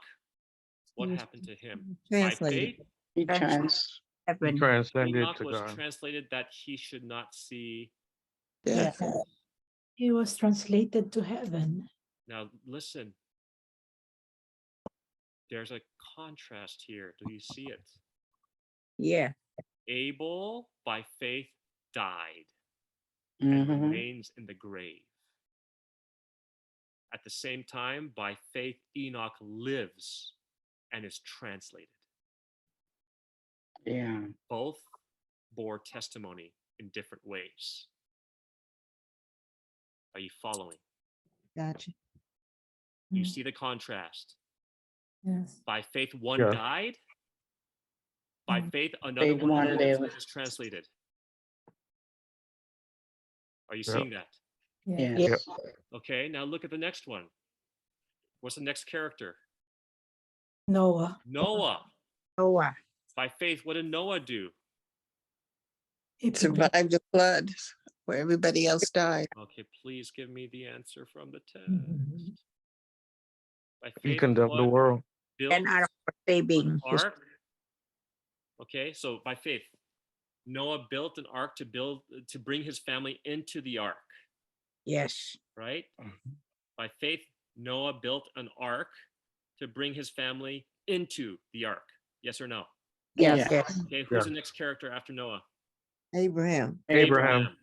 Speaker 1: what
Speaker 3: Yes.
Speaker 1: happened to him?
Speaker 4: Translated.
Speaker 1: By faith,
Speaker 10: He trans.
Speaker 9: He
Speaker 6: Heaven.
Speaker 9: transcended
Speaker 1: Enoch
Speaker 9: to
Speaker 1: was
Speaker 9: God.
Speaker 1: translated that he should not see.
Speaker 8: Yeah.
Speaker 3: He was translated to heaven.
Speaker 1: Now, listen. There's a contrast here. Do you see it?
Speaker 6: Yeah.
Speaker 1: Abel, by faith, died and
Speaker 10: Mhm.
Speaker 1: remains in the grave. At the same time, by faith, Enoch lives and is translated.
Speaker 10: Yeah.
Speaker 1: Both bore testimony in different ways. Are you following?
Speaker 4: Gotcha.
Speaker 1: You
Speaker 3: Mm.
Speaker 1: see the contrast.
Speaker 3: Yes.
Speaker 1: By faith, one
Speaker 9: Yeah.
Speaker 1: died. By
Speaker 3: Mm.
Speaker 1: faith, another
Speaker 10: Faith
Speaker 1: one
Speaker 10: one
Speaker 1: lives
Speaker 10: lives.
Speaker 1: and is translated. Are you
Speaker 9: Yeah.
Speaker 1: seeing that?
Speaker 3: Yes.
Speaker 10: Yes.
Speaker 1: Okay, now look at the next one. What's the next character?
Speaker 3: Noah.
Speaker 1: Noah.
Speaker 6: Noah.
Speaker 1: By faith, what did Noah do?
Speaker 3: He prepared.
Speaker 8: Survived the flood where everybody else died.
Speaker 1: Okay, please give me the answer from the text.
Speaker 3: Mhm.
Speaker 1: By
Speaker 9: He
Speaker 1: faith,
Speaker 9: condemned the
Speaker 1: what
Speaker 9: world.
Speaker 1: built
Speaker 6: And are
Speaker 1: an
Speaker 6: saving his
Speaker 1: ark. Okay, so by faith, Noah built an ark to bring his family into the ark,
Speaker 6: yes.
Speaker 1: right? By faith, Noah built an ark to bring his family into the ark. Yes or no?
Speaker 6: Yes.
Speaker 10: Yeah.
Speaker 6: Yes.
Speaker 1: Okay, who's
Speaker 9: Yeah.
Speaker 1: the next character after Noah?
Speaker 4: Abraham.
Speaker 9: Abraham.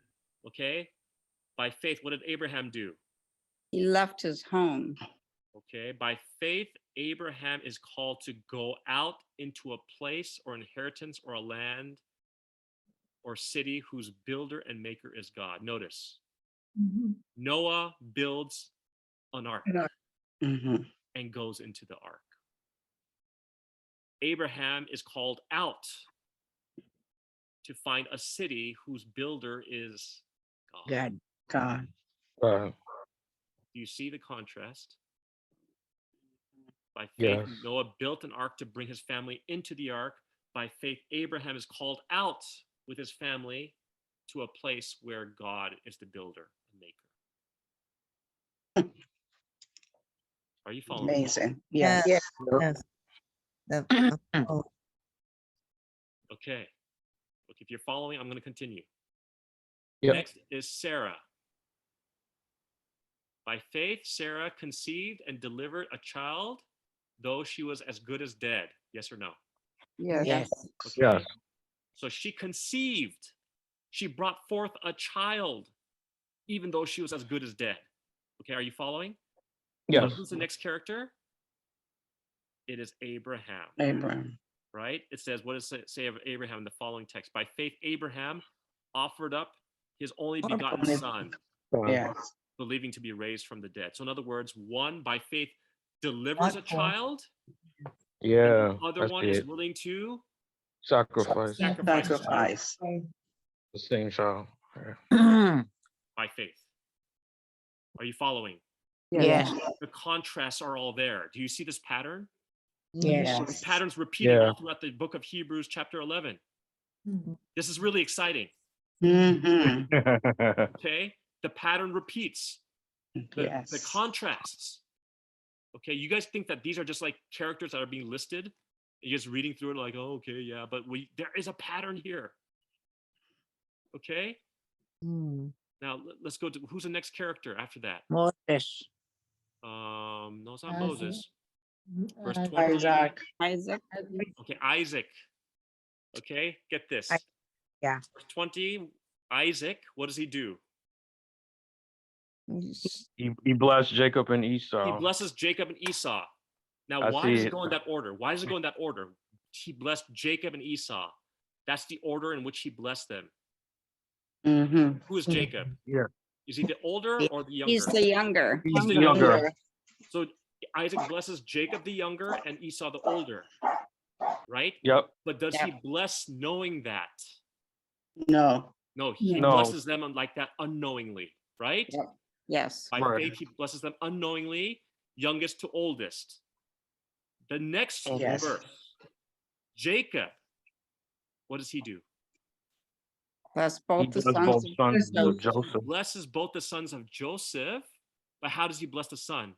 Speaker 1: Okay, by faith, what did Abraham do?
Speaker 5: He left his home.
Speaker 1: Okay, by faith, Abraham is called to go out into a place or inheritance or a land or city whose builder and maker is God. Notice,
Speaker 3: Mhm.
Speaker 1: Noah builds an ark
Speaker 10: Mhm.
Speaker 1: and goes into the ark. Abraham is called out to find a city whose builder is God.
Speaker 6: God.
Speaker 10: God.
Speaker 1: Do you see the contrast? By faith,
Speaker 9: Yes.
Speaker 1: Noah built an ark to bring his family into the ark. By faith, Abraham is called out with his family to a place where God is the builder and maker. Are you following?
Speaker 10: Amazing. Yes.
Speaker 6: Yes.
Speaker 4: Yes. The- oh,
Speaker 1: Okay. Look, if you're following, I'm going to continue.
Speaker 9: Yep.
Speaker 1: Next is Sarah. By faith, Sarah conceived and delivered a child, though she was as good as dead. Yes or no?
Speaker 2: Yes.
Speaker 6: Yes.
Speaker 1: Okay.
Speaker 9: Yes.
Speaker 1: So she conceived. She brought forth a child, even though she was as good as dead. Okay, are you following?
Speaker 9: Yes.
Speaker 1: Who's the next character? It is Abraham,
Speaker 10: Abraham.
Speaker 1: right? It says, what does it say of Abraham in the following text? By faith, Abraham offered up his only begotten
Speaker 10: Only-
Speaker 1: son,
Speaker 10: Yes.
Speaker 1: believing to be raised from the dead. So in other words, one by faith delivers a child,
Speaker 9: Yeah.
Speaker 1: the other
Speaker 9: That's
Speaker 1: one is
Speaker 9: it.
Speaker 1: willing to
Speaker 9: Sacrifice
Speaker 1: sacrifice his child
Speaker 10: Sacrifice.
Speaker 9: the same child. Yeah.
Speaker 1: by faith. Are you following?
Speaker 6: Yes.
Speaker 1: The contrasts are all there. Do you see this pattern?
Speaker 6: Yes.
Speaker 1: This pattern's repeating
Speaker 9: Yeah.
Speaker 1: all throughout the book of Hebrews, chapter 11.
Speaker 3: Mhm.
Speaker 1: This is really exciting.
Speaker 10: Mhm.
Speaker 1: Okay, the pattern repeats. The
Speaker 10: Yes.
Speaker 1: contrasts. Okay, you guys think that these are just like characters that are being listed? You're just reading through it like, oh, okay, yeah, but there is a pattern here. Okay,
Speaker 4: mm,
Speaker 1: now let's go to who's the next character after that.
Speaker 6: Moses.
Speaker 1: No, it's not
Speaker 7: Isaac.
Speaker 1: Moses. Verse
Speaker 7: Uh,
Speaker 1: 20.
Speaker 10: Isaac.
Speaker 5: Isaac,
Speaker 1: Okay, Isaac. Okay, get this.
Speaker 6: yeah.
Speaker 1: Verse 20, Isaac, what does he do?
Speaker 9: He blessed Jacob and
Speaker 1: He
Speaker 9: Esau.
Speaker 1: blesses Jacob and Esau. Now,
Speaker 9: I
Speaker 1: why
Speaker 9: see
Speaker 1: does it
Speaker 9: it.
Speaker 1: go in that order? Why does it go in that order? He blessed Jacob and Esau. That's the order in which he blessed them.
Speaker 10: Mm-hmm.
Speaker 1: Who is Jacob?
Speaker 9: Yeah.
Speaker 1: Is he the older or the
Speaker 5: he's
Speaker 1: younger?
Speaker 5: the younger.
Speaker 9: He's the
Speaker 2: Younger.
Speaker 9: younger.
Speaker 1: So Isaac blesses Jacob the younger and Esau the older, right?
Speaker 9: Yep.
Speaker 1: But does
Speaker 5: Yep.
Speaker 1: he bless knowing that?
Speaker 10: No.
Speaker 1: No, he
Speaker 9: No.
Speaker 1: blesses them like that unknowingly, right?
Speaker 5: Yep. Yes.
Speaker 1: By
Speaker 9: Right.
Speaker 1: faith, he blesses them unknowingly, youngest to oldest. The next
Speaker 10: Yes.
Speaker 1: verse, Jacob, what does he do?
Speaker 5: Bless
Speaker 9: He
Speaker 5: both the
Speaker 9: blessed
Speaker 5: sons
Speaker 9: both
Speaker 5: of
Speaker 9: sons of
Speaker 5: Joseph.
Speaker 1: He
Speaker 9: Joseph.
Speaker 1: blesses both the sons of Joseph, but how does he bless the son?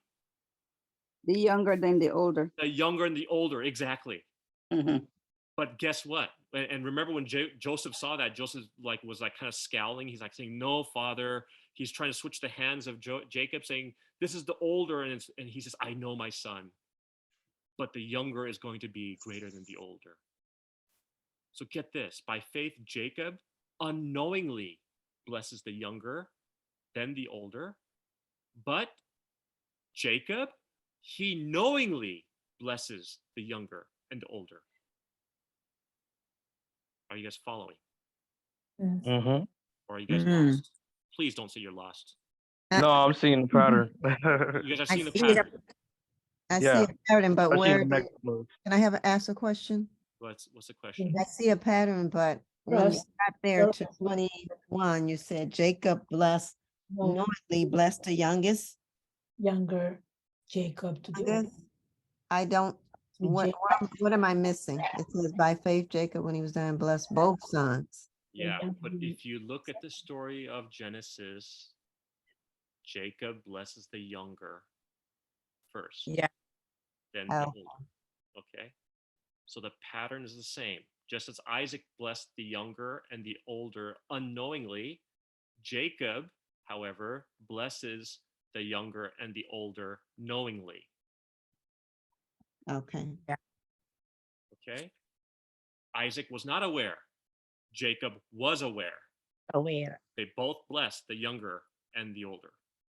Speaker 2: The younger than the older.
Speaker 1: The younger and the older, exactly.
Speaker 10: Mm-hmm.
Speaker 1: But guess what? And remember when Joseph saw that, Joseph was kind of scowling. He's like saying, "No, father." He's trying to switch the hands of Jacob, saying, "This is the older," and he says, "I know my son, but the younger is going to be greater than the older." So get this: by faith, Jacob unknowingly blesses the younger, then the older, but Jacob, he knowingly blesses the younger and the older. Are you guys following?
Speaker 7: yes.
Speaker 9: Mm-hmm.
Speaker 1: Or are you guys
Speaker 6: Mhm.
Speaker 1: lost? Please don't say you're lost.
Speaker 9: No, I'm seeing the pattern.
Speaker 1: You guys are
Speaker 4: I
Speaker 1: seeing the
Speaker 4: see it.
Speaker 1: pattern.
Speaker 4: I see
Speaker 9: Yeah.
Speaker 4: a pattern, but
Speaker 9: Especially
Speaker 4: where,
Speaker 9: the next move.
Speaker 4: can I ask a question?
Speaker 1: What's the question?
Speaker 4: I see a pattern, but when you
Speaker 7: Trust.
Speaker 4: got there to 21, you said Jacob blessed,
Speaker 7: No,
Speaker 4: knowingly blessed the youngest.
Speaker 7: younger Jacob to the
Speaker 4: Youngest? I don't,
Speaker 7: To
Speaker 4: what am I missing? It says by faith, Jacob, when he was done, blessed both sons.
Speaker 1: Yeah, but if you look at the story of Genesis, Jacob blesses the younger first,
Speaker 6: Yeah.
Speaker 1: then
Speaker 4: Oh.
Speaker 1: the older. Okay? So the pattern is the same. Just as Isaac blessed the younger and the older unknowingly, Jacob, however, blesses the younger and the older knowingly.
Speaker 4: Okay.
Speaker 1: Okay? Isaac was not aware. Jacob was aware.
Speaker 6: Aware.
Speaker 1: They both blessed the younger and the older.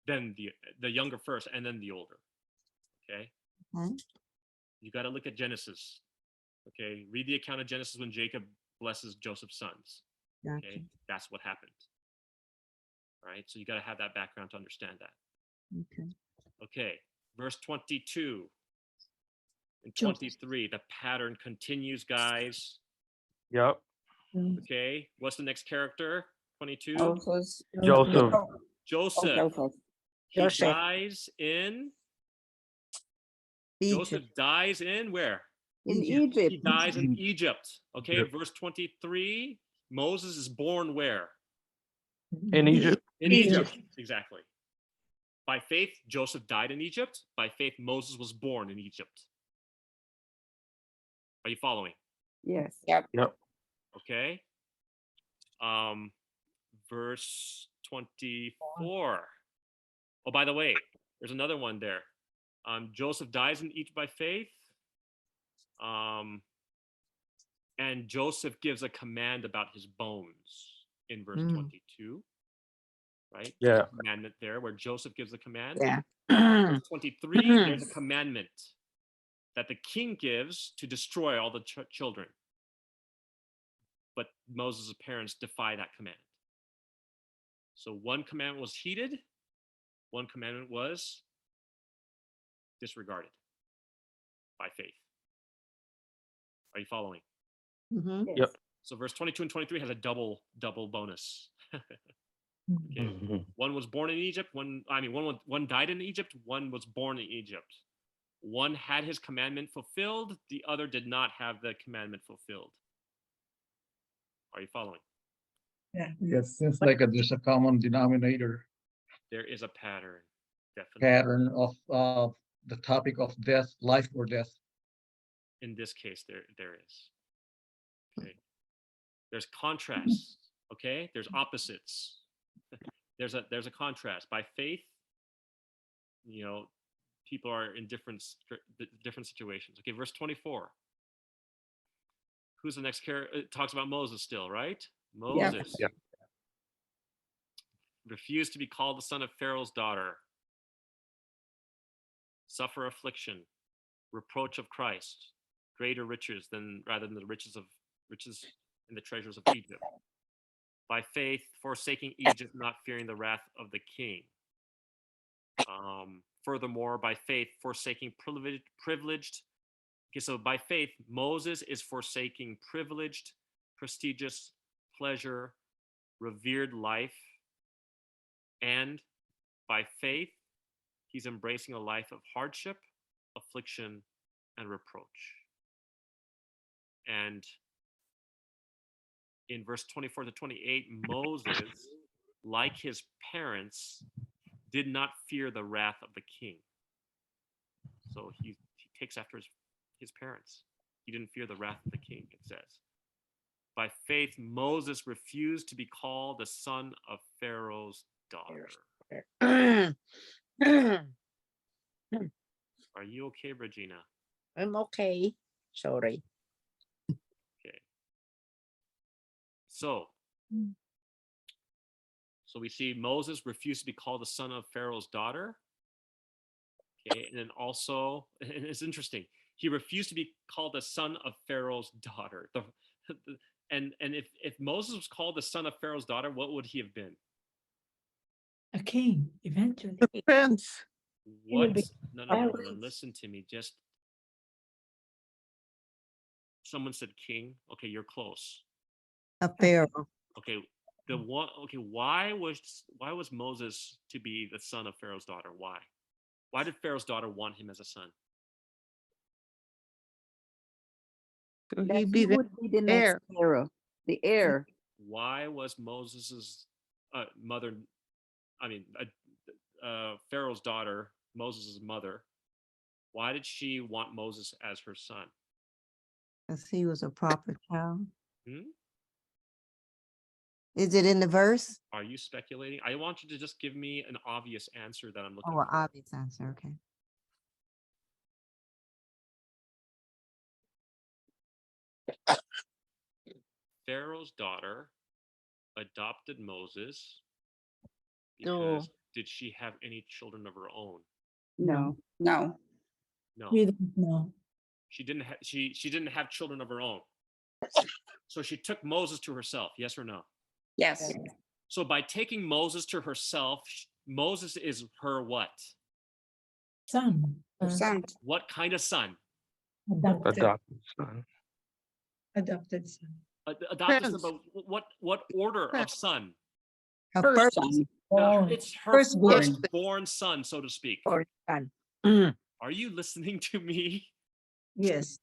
Speaker 1: Then the younger first and then the older. Okay?
Speaker 4: Okay.
Speaker 1: You got to look at Genesis. Okay? Read the account of Genesis when Jacob blesses Joseph's sons.
Speaker 4: Gotcha.
Speaker 1: Okay? That's what happened. All right? So you got to have that background to understand that.
Speaker 4: Okay.
Speaker 1: Okay. Verse 22 and 23, the pattern continues, guys.
Speaker 9: Yep.
Speaker 1: Okay? What's the next character? 22?
Speaker 5: Moses.
Speaker 9: Joseph.
Speaker 1: Joseph.
Speaker 5: Joseph.
Speaker 1: He
Speaker 6: Joseph.
Speaker 1: dies in
Speaker 4: Egypt.
Speaker 1: Joseph dies in where?
Speaker 2: In
Speaker 4: Egypt.
Speaker 2: Egypt.
Speaker 1: He dies in Egypt. Okay,
Speaker 9: Egypt.
Speaker 1: verse 23. Moses is born where?
Speaker 9: In Egypt.
Speaker 1: In
Speaker 7: Egypt.
Speaker 1: Egypt. Exactly. By faith, Joseph died in Egypt. By faith, Moses was born in Egypt. Are you following?
Speaker 2: Yes.
Speaker 9: Yep.
Speaker 1: Okay. Verse 24. Oh, by the way, there's another one there. Joseph dies in Egypt by faith. And Joseph gives a command about his bones in verse 22. Right?
Speaker 9: Yeah.
Speaker 1: There's a commandment there where Joseph gives a command.
Speaker 6: Yeah.
Speaker 1: Verse 23, there's a commandment that the king gives to destroy all the children. But Moses' parents defy that command. So one commandment was heeded, one commandment was disregarded by faith. Are you following?
Speaker 4: Mhm.
Speaker 2: Yes.
Speaker 9: Yep.
Speaker 1: So verse 22 and 23 has a double bonus. Okay.
Speaker 9: Mhm.
Speaker 1: One was born in Egypt, one died in Egypt, one was born in Egypt. One had his commandment fulfilled, the other did not have the commandment fulfilled. Are you following?
Speaker 11: Yes, seems like there's a common denominator
Speaker 1: There is a pattern, definitely.
Speaker 11: pattern of the topic of death, life or death.
Speaker 1: In this case, there is. Okay. There's contrasts. Okay. There's opposites. There's a contrast. By faith, people are in different situations. Okay, verse 24. Who's the next character? It talks about Moses still, right? Moses
Speaker 9: Yeah.
Speaker 1: refused to be called the son of Pharaoh's daughter, suffer affliction, reproach of Christ, greater riches rather than the riches and the treasures of Egypt. By faith, forsaking Egypt, not fearing the wrath of the king. Furthermore, by faith, forsaking privileged. Okay, so by faith, Moses is forsaking privileged, prestigious, pleasure, revered life. And by faith, he's embracing a life of hardship, affliction, and reproach. And in verse 24 to 28, Moses, like his parents, did not fear the wrath of the king. So he takes after his parents. He didn't fear the wrath of the king, it says. By faith, Moses refused to be called the son of Pharaoh's daughter. Are you okay, Regina?
Speaker 6: I'm okay. Sorry.
Speaker 1: Okay. So we see Moses refused to be called the son of Pharaoh's daughter. Okay, and then also, and it's interesting, he refused to be called the son of Pharaoh's daughter. And if Moses was called the son of Pharaoh's daughter, what would he have been?
Speaker 3: A king, eventually.
Speaker 8: Depends.
Speaker 1: What?
Speaker 3: would be
Speaker 1: No,
Speaker 3: Pharaoh.
Speaker 1: listen to me. Just someone said king. Okay, you're close.
Speaker 4: A Pharaoh.
Speaker 1: Okay, the one. Okay, why was Moses to be the son of Pharaoh's daughter? Why? Why did Pharaoh's daughter want him as a son?
Speaker 8: So
Speaker 2: That
Speaker 8: he'd be
Speaker 2: he
Speaker 8: the
Speaker 2: would be the next
Speaker 8: heir.
Speaker 2: Pharaoh, the heir.
Speaker 1: Why was Moses's mother? I mean, Pharaoh's daughter, Moses' mother. Why did she want Moses as her son?
Speaker 4: Because he was a proper child.
Speaker 1: Hmm?
Speaker 4: Is it in the verse?
Speaker 1: Are you speculating? I want you to just give me an obvious answer that I'm looking
Speaker 4: Oh, an
Speaker 1: for.
Speaker 4: obvious answer. Okay.
Speaker 1: Pharaoh's daughter adopted Moses
Speaker 6: No.
Speaker 1: because did she have any children of her own?
Speaker 2: No.
Speaker 5: No.
Speaker 1: No,
Speaker 3: We don't know.
Speaker 1: she didn't have. She didn't have children of her own. So she took Moses to herself. Yes or no?
Speaker 5: Yes.
Speaker 1: So by taking Moses to herself, Moses is her what?
Speaker 3: Son.
Speaker 5: Her son.
Speaker 1: What kind of son?
Speaker 3: Adopted.
Speaker 9: Adopted son.
Speaker 3: Adopted son.
Speaker 1: Adopted son,
Speaker 8: Prince.
Speaker 1: but what order of
Speaker 8: Prince.
Speaker 1: son?
Speaker 4: A
Speaker 5: Her
Speaker 4: first.
Speaker 5: son.
Speaker 3: Oh,
Speaker 1: It's her
Speaker 6: Firstborn.
Speaker 1: firstborn son, so to speak.
Speaker 6: Or son.
Speaker 1: Are you listening to me?
Speaker 6: Yes.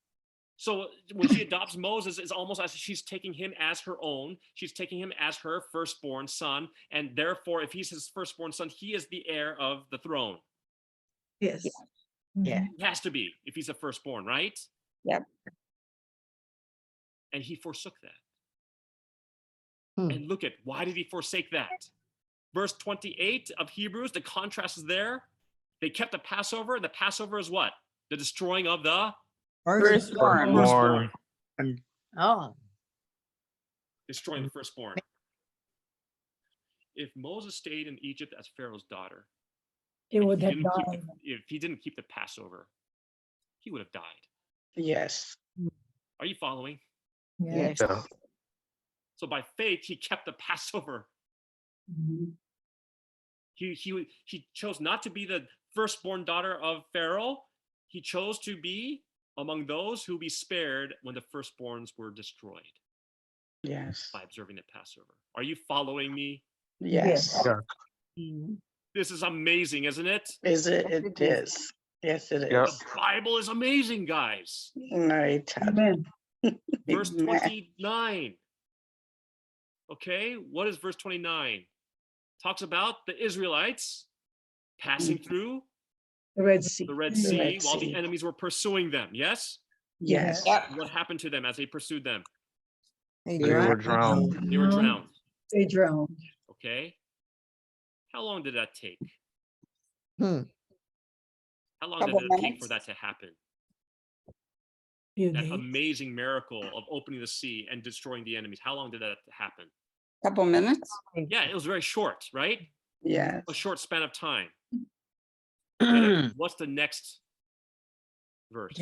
Speaker 1: So when she adopts Moses, it's almost as if she's taking him as her own. She's taking him as her firstborn son. And therefore, if he's his firstborn son, he is the heir of the throne.
Speaker 3: yes.
Speaker 6: Yeah.
Speaker 1: He has to be if he's a firstborn, right?
Speaker 5: Yep.
Speaker 1: And he forsook that.
Speaker 4: Hmm.
Speaker 1: And look at, why did he forsake that? Verse 28 of Hebrews, the contrast is there. They kept the Passover, and the Passover is what? The destroying of the
Speaker 5: Firstborn.
Speaker 9: Firstborn.
Speaker 6: Oh.
Speaker 1: destroying the firstborn. If Moses stayed in Egypt as Pharaoh's daughter,
Speaker 3: It
Speaker 1: and
Speaker 3: would
Speaker 1: he
Speaker 3: have
Speaker 1: didn't keep
Speaker 3: died.
Speaker 1: if he didn't keep the Passover, he would have died.
Speaker 10: Yes.
Speaker 1: Are you following?
Speaker 3: Yes.
Speaker 9: Yeah.
Speaker 1: So by faith, he kept the Passover.
Speaker 3: Mhm.
Speaker 1: He chose not to be the firstborn daughter of Pharaoh. He chose to be among those who be spared when the firstborns were destroyed
Speaker 10: Yes.
Speaker 1: by observing the Passover. Are you following me?
Speaker 10: Yes.
Speaker 9: Yeah.
Speaker 3: Mhm.
Speaker 1: This is amazing, isn't it?
Speaker 10: Is it?
Speaker 2: Yes,
Speaker 10: It
Speaker 2: it is.
Speaker 10: is. Yes, it
Speaker 9: Yep.
Speaker 10: is.
Speaker 1: The Bible is amazing, guys.
Speaker 10: Right.
Speaker 3: Amen.
Speaker 1: Verse
Speaker 10: Amen.
Speaker 1: 29. Okay, what is verse 29? Talks about the Israelites passing through
Speaker 3: The Red Sea.
Speaker 1: the Red
Speaker 10: The
Speaker 1: Sea
Speaker 10: Red
Speaker 1: while the
Speaker 10: Sea.
Speaker 1: enemies were pursuing them. Yes?
Speaker 10: Yes.
Speaker 5: Yep.
Speaker 1: What happened to them as they pursued them?
Speaker 4: They
Speaker 9: They were
Speaker 4: drowned.
Speaker 9: drowned.
Speaker 1: They were drowned.
Speaker 3: They drowned.
Speaker 1: Okay. How long did that take?
Speaker 4: Hmm.
Speaker 1: How long
Speaker 5: Couple
Speaker 1: did it take
Speaker 5: minutes.
Speaker 1: for that to happen?
Speaker 3: Few
Speaker 1: That
Speaker 3: days.
Speaker 1: amazing miracle of opening the sea and destroying the enemies. How long did that happen?
Speaker 5: Couple minutes.
Speaker 1: Yeah, it was very short, right?
Speaker 10: Yes.
Speaker 1: A short span of time. Okay, what's the next verse?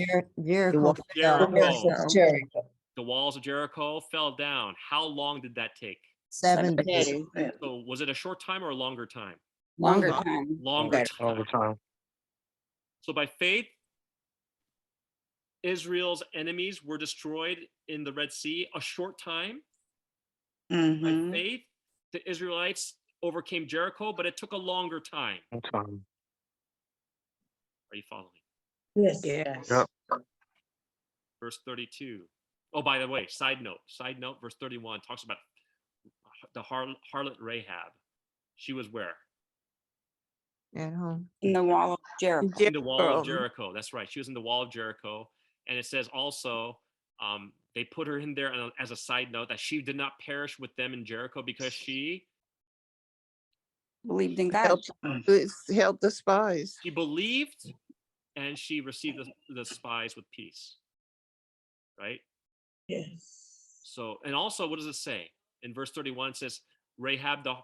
Speaker 4: Jericho
Speaker 6: walked
Speaker 4: fell.
Speaker 1: Jericho.
Speaker 6: Jericho.
Speaker 1: The walls of Jericho fell down. How long did that take?
Speaker 4: 7 days.
Speaker 6: Days.
Speaker 1: So was it a short time or a longer time?
Speaker 5: Longer
Speaker 6: Longer.
Speaker 5: time.
Speaker 1: Longer
Speaker 6: Okay.
Speaker 1: time.
Speaker 9: all the time.
Speaker 1: So by faith, Israel's enemies were destroyed in the Red Sea a short time. By
Speaker 10: Mhm.
Speaker 1: faith, the Israelites overcame Jericho, but it took a longer time.
Speaker 9: All the time.
Speaker 1: Are you following?
Speaker 3: Yes.
Speaker 10: Yes.
Speaker 9: Yep.
Speaker 1: Verse 32. Oh, by the way, side note, verse 31 talks about the harlot Rahab. She was where?
Speaker 4: At home.
Speaker 5: In the wall of Jericho.
Speaker 1: In the wall of Jericho. That's right. She was in the wall of Jericho. And it says also, they put her in there as a side note that she did not perish with them in Jericho because she
Speaker 5: Believed in God.
Speaker 8: Help, help the spies.
Speaker 1: believed and she received the spies with peace. Right?
Speaker 3: Yes.
Speaker 1: So, and also, what does it say? In verse 31, it says, Rahab the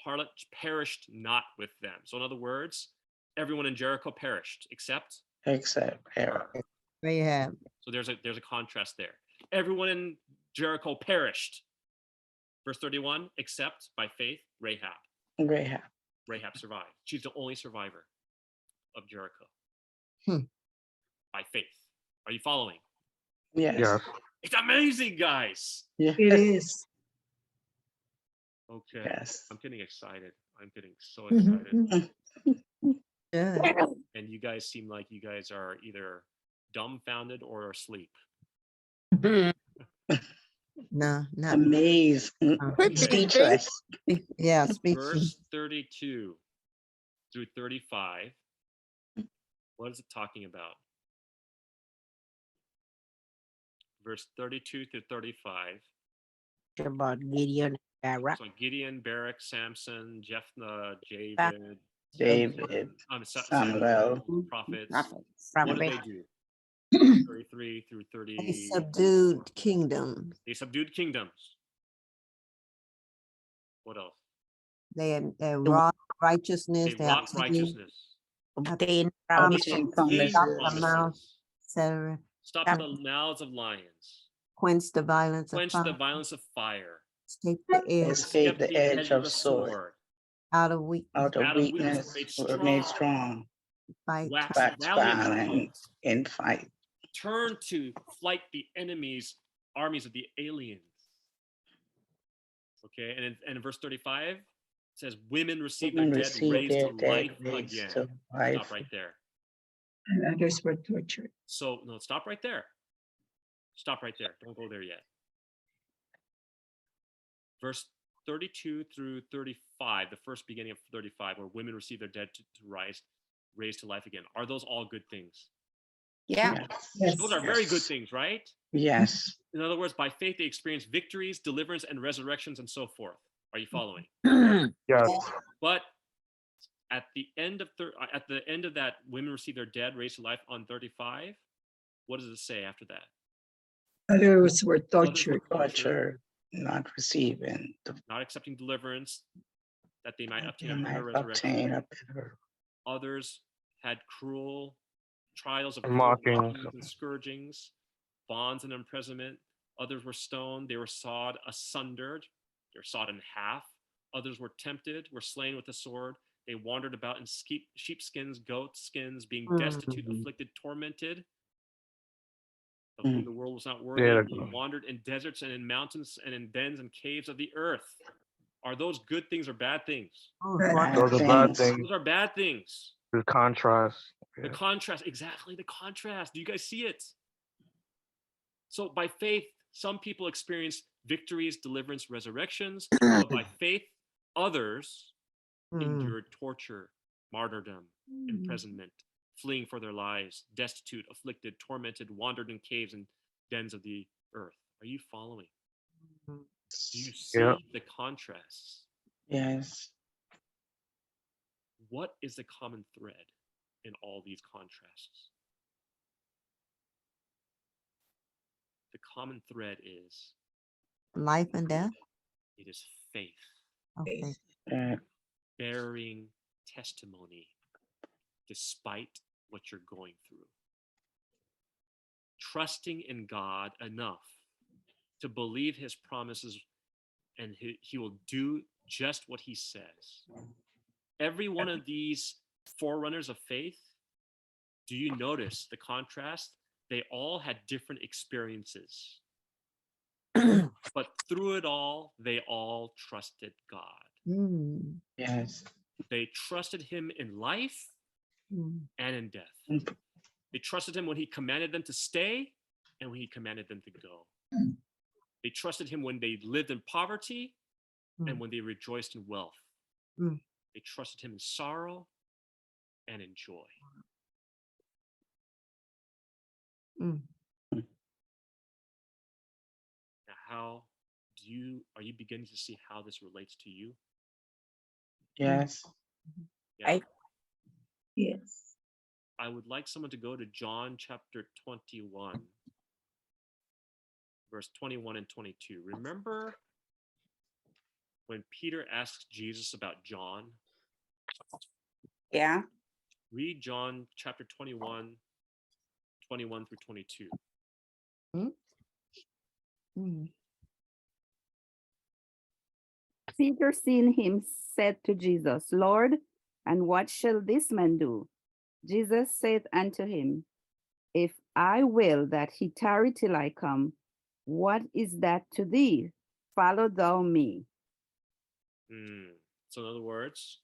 Speaker 1: harlot perished not with them. So, in other words, everyone in Jericho perished except
Speaker 10: Except
Speaker 1: her.
Speaker 10: her.
Speaker 4: Rahab.
Speaker 1: So there's a contrast there. Everyone in Jericho perished. Verse 31, except by faith, Rahab.
Speaker 10: Rahab.
Speaker 1: Rahab survived. She's the only survivor of Jericho. By faith. Are you following?
Speaker 10: Yes.
Speaker 9: Yes.
Speaker 1: It's amazing, guys.
Speaker 10: Yes.
Speaker 3: It is.
Speaker 1: Okay.
Speaker 10: Yes.
Speaker 1: I'm getting excited. I'm getting so excited.
Speaker 4: Good.
Speaker 1: And you guys seem like you guys are either dumbfounded or asleep.
Speaker 4: No, not.
Speaker 10: Amazed.
Speaker 8: Could be.
Speaker 10: Speechless.
Speaker 4: Yeah, speak.
Speaker 1: Verse 32 through 35. What is it talking about? Verse 32 through 35.
Speaker 6: About Gideon and Barak.
Speaker 1: So Gideon, Barak, Samson, Jephthah, David,
Speaker 10: David. Samuel.
Speaker 1: prophets.
Speaker 5: Prophets.
Speaker 1: What did they do? 33 through
Speaker 4: They
Speaker 1: 30.
Speaker 4: subdued kingdom.
Speaker 1: They subdued kingdoms. What else?
Speaker 4: They wrought righteousness.
Speaker 1: They wrought righteousness.
Speaker 6: Obtained
Speaker 10: Obtained
Speaker 1: Obtained
Speaker 10: promises.
Speaker 4: Stop the mouth,
Speaker 1: promises.
Speaker 4: etc.
Speaker 1: Stop
Speaker 6: Yep.
Speaker 1: the mouths of lions.
Speaker 4: Quench the violence of
Speaker 1: Quench
Speaker 4: fire.
Speaker 1: the violence of fire.
Speaker 4: Escape the edge.
Speaker 10: Escape the edge of sword.
Speaker 4: Out of weakness.
Speaker 10: Out of
Speaker 1: Out of weakness
Speaker 10: weakness
Speaker 1: were
Speaker 10: were made strong.
Speaker 4: Fight.
Speaker 1: Wax
Speaker 10: Wax
Speaker 1: valiant.
Speaker 10: valiant in fight.
Speaker 1: Turn to flight the enemy's armies of the aliens. Okay, and in verse 35, it says, women receive their
Speaker 10: Women
Speaker 1: dead
Speaker 10: receive
Speaker 1: raised
Speaker 10: their
Speaker 1: to
Speaker 10: dead
Speaker 1: life
Speaker 10: raised
Speaker 1: again.
Speaker 10: to life.
Speaker 1: Stop right there.
Speaker 3: And others were tortured.
Speaker 1: So, no, stop right there. Stop right there. Don't go there yet. Verse 32 through 35, the first beginning of 35, where women receive their dead to rise, raised to life again. Are those all good things?
Speaker 5: Yeah.
Speaker 3: Yes.
Speaker 1: Those are very good things, right?
Speaker 10: Yes.
Speaker 1: In other words, by faith, they experience victories, deliverance, and resurrections, and so forth. Are you following?
Speaker 9: Yes.
Speaker 1: But at the end of that, women receive their dead raised to life on 35. What does it say after that?
Speaker 3: Others were
Speaker 1: Others
Speaker 3: tortured.
Speaker 1: were
Speaker 10: Torture, not receiving.
Speaker 1: not accepting deliverance, that they might obtain
Speaker 10: They
Speaker 1: a
Speaker 10: might
Speaker 1: better resurrection.
Speaker 10: obtain a better.
Speaker 1: Others had cruel trials of
Speaker 9: Mockings.
Speaker 1: and scourgings, bonds and imprisonment. Others were stoned. They were sawed asunder. They were sawed in half. Others were tempted, were slain with the sword. They wandered about in sheepskins, goat skins, being destitute, afflicted, tormented, of whom the world was not worthy.
Speaker 9: Yeah.
Speaker 1: They wandered in deserts and in mountains and in dens and caves of the earth. Are those good things or bad things?
Speaker 10: Bad
Speaker 9: Those are bad
Speaker 10: things.
Speaker 9: things.
Speaker 1: Those are bad things.
Speaker 9: The contrast.
Speaker 1: The contrast, exactly the contrast. Do you guys see it? So by faith, some people experience victories, deliverance, resurrections. But by faith, others endured torture, martyrdom, imprisonment, fleeing for their lives, destitute, afflicted, tormented, wandered in caves and dens of the earth. Are you following? Do you see
Speaker 9: Yeah.
Speaker 1: the contrasts?
Speaker 10: Yes.
Speaker 1: What is the common thread? in all these contrasts. The common thread is
Speaker 4: Life and death.
Speaker 1: it is faith,
Speaker 4: Okay.
Speaker 1: bearing testimony despite what you're going through. Trusting in God enough to believe his promises, and he will do just what he says. Every one of these forerunners of faith, do you notice the contrast? They all had different experiences. But through it all, they all trusted God.
Speaker 4: Mm,
Speaker 10: Yes.
Speaker 1: They trusted him in life
Speaker 4: mm,
Speaker 1: and in death. They trusted him when he commanded them to stay and when he commanded them to go. They trusted him when they lived in poverty and when they rejoiced in wealth.
Speaker 4: mm.
Speaker 1: They trusted him in sorrow and in joy.
Speaker 4: Mm.
Speaker 1: Now, are you beginning to see how this relates to you?
Speaker 10: Yes.
Speaker 1: Yeah.
Speaker 10: Yes.
Speaker 1: I would like someone to go to John chapter 21, verse 21 and 22. Remember when Peter asked Jesus about John?
Speaker 5: Yeah.
Speaker 1: Read John chapter 21, 21 through 22.
Speaker 4: Mm.
Speaker 2: Peter, seeing him, said to Jesus, Lord, and what shall this man do? Jesus said unto him, If I will that he tarry till I come, what is that to thee? Follow thou me.
Speaker 1: So in other words,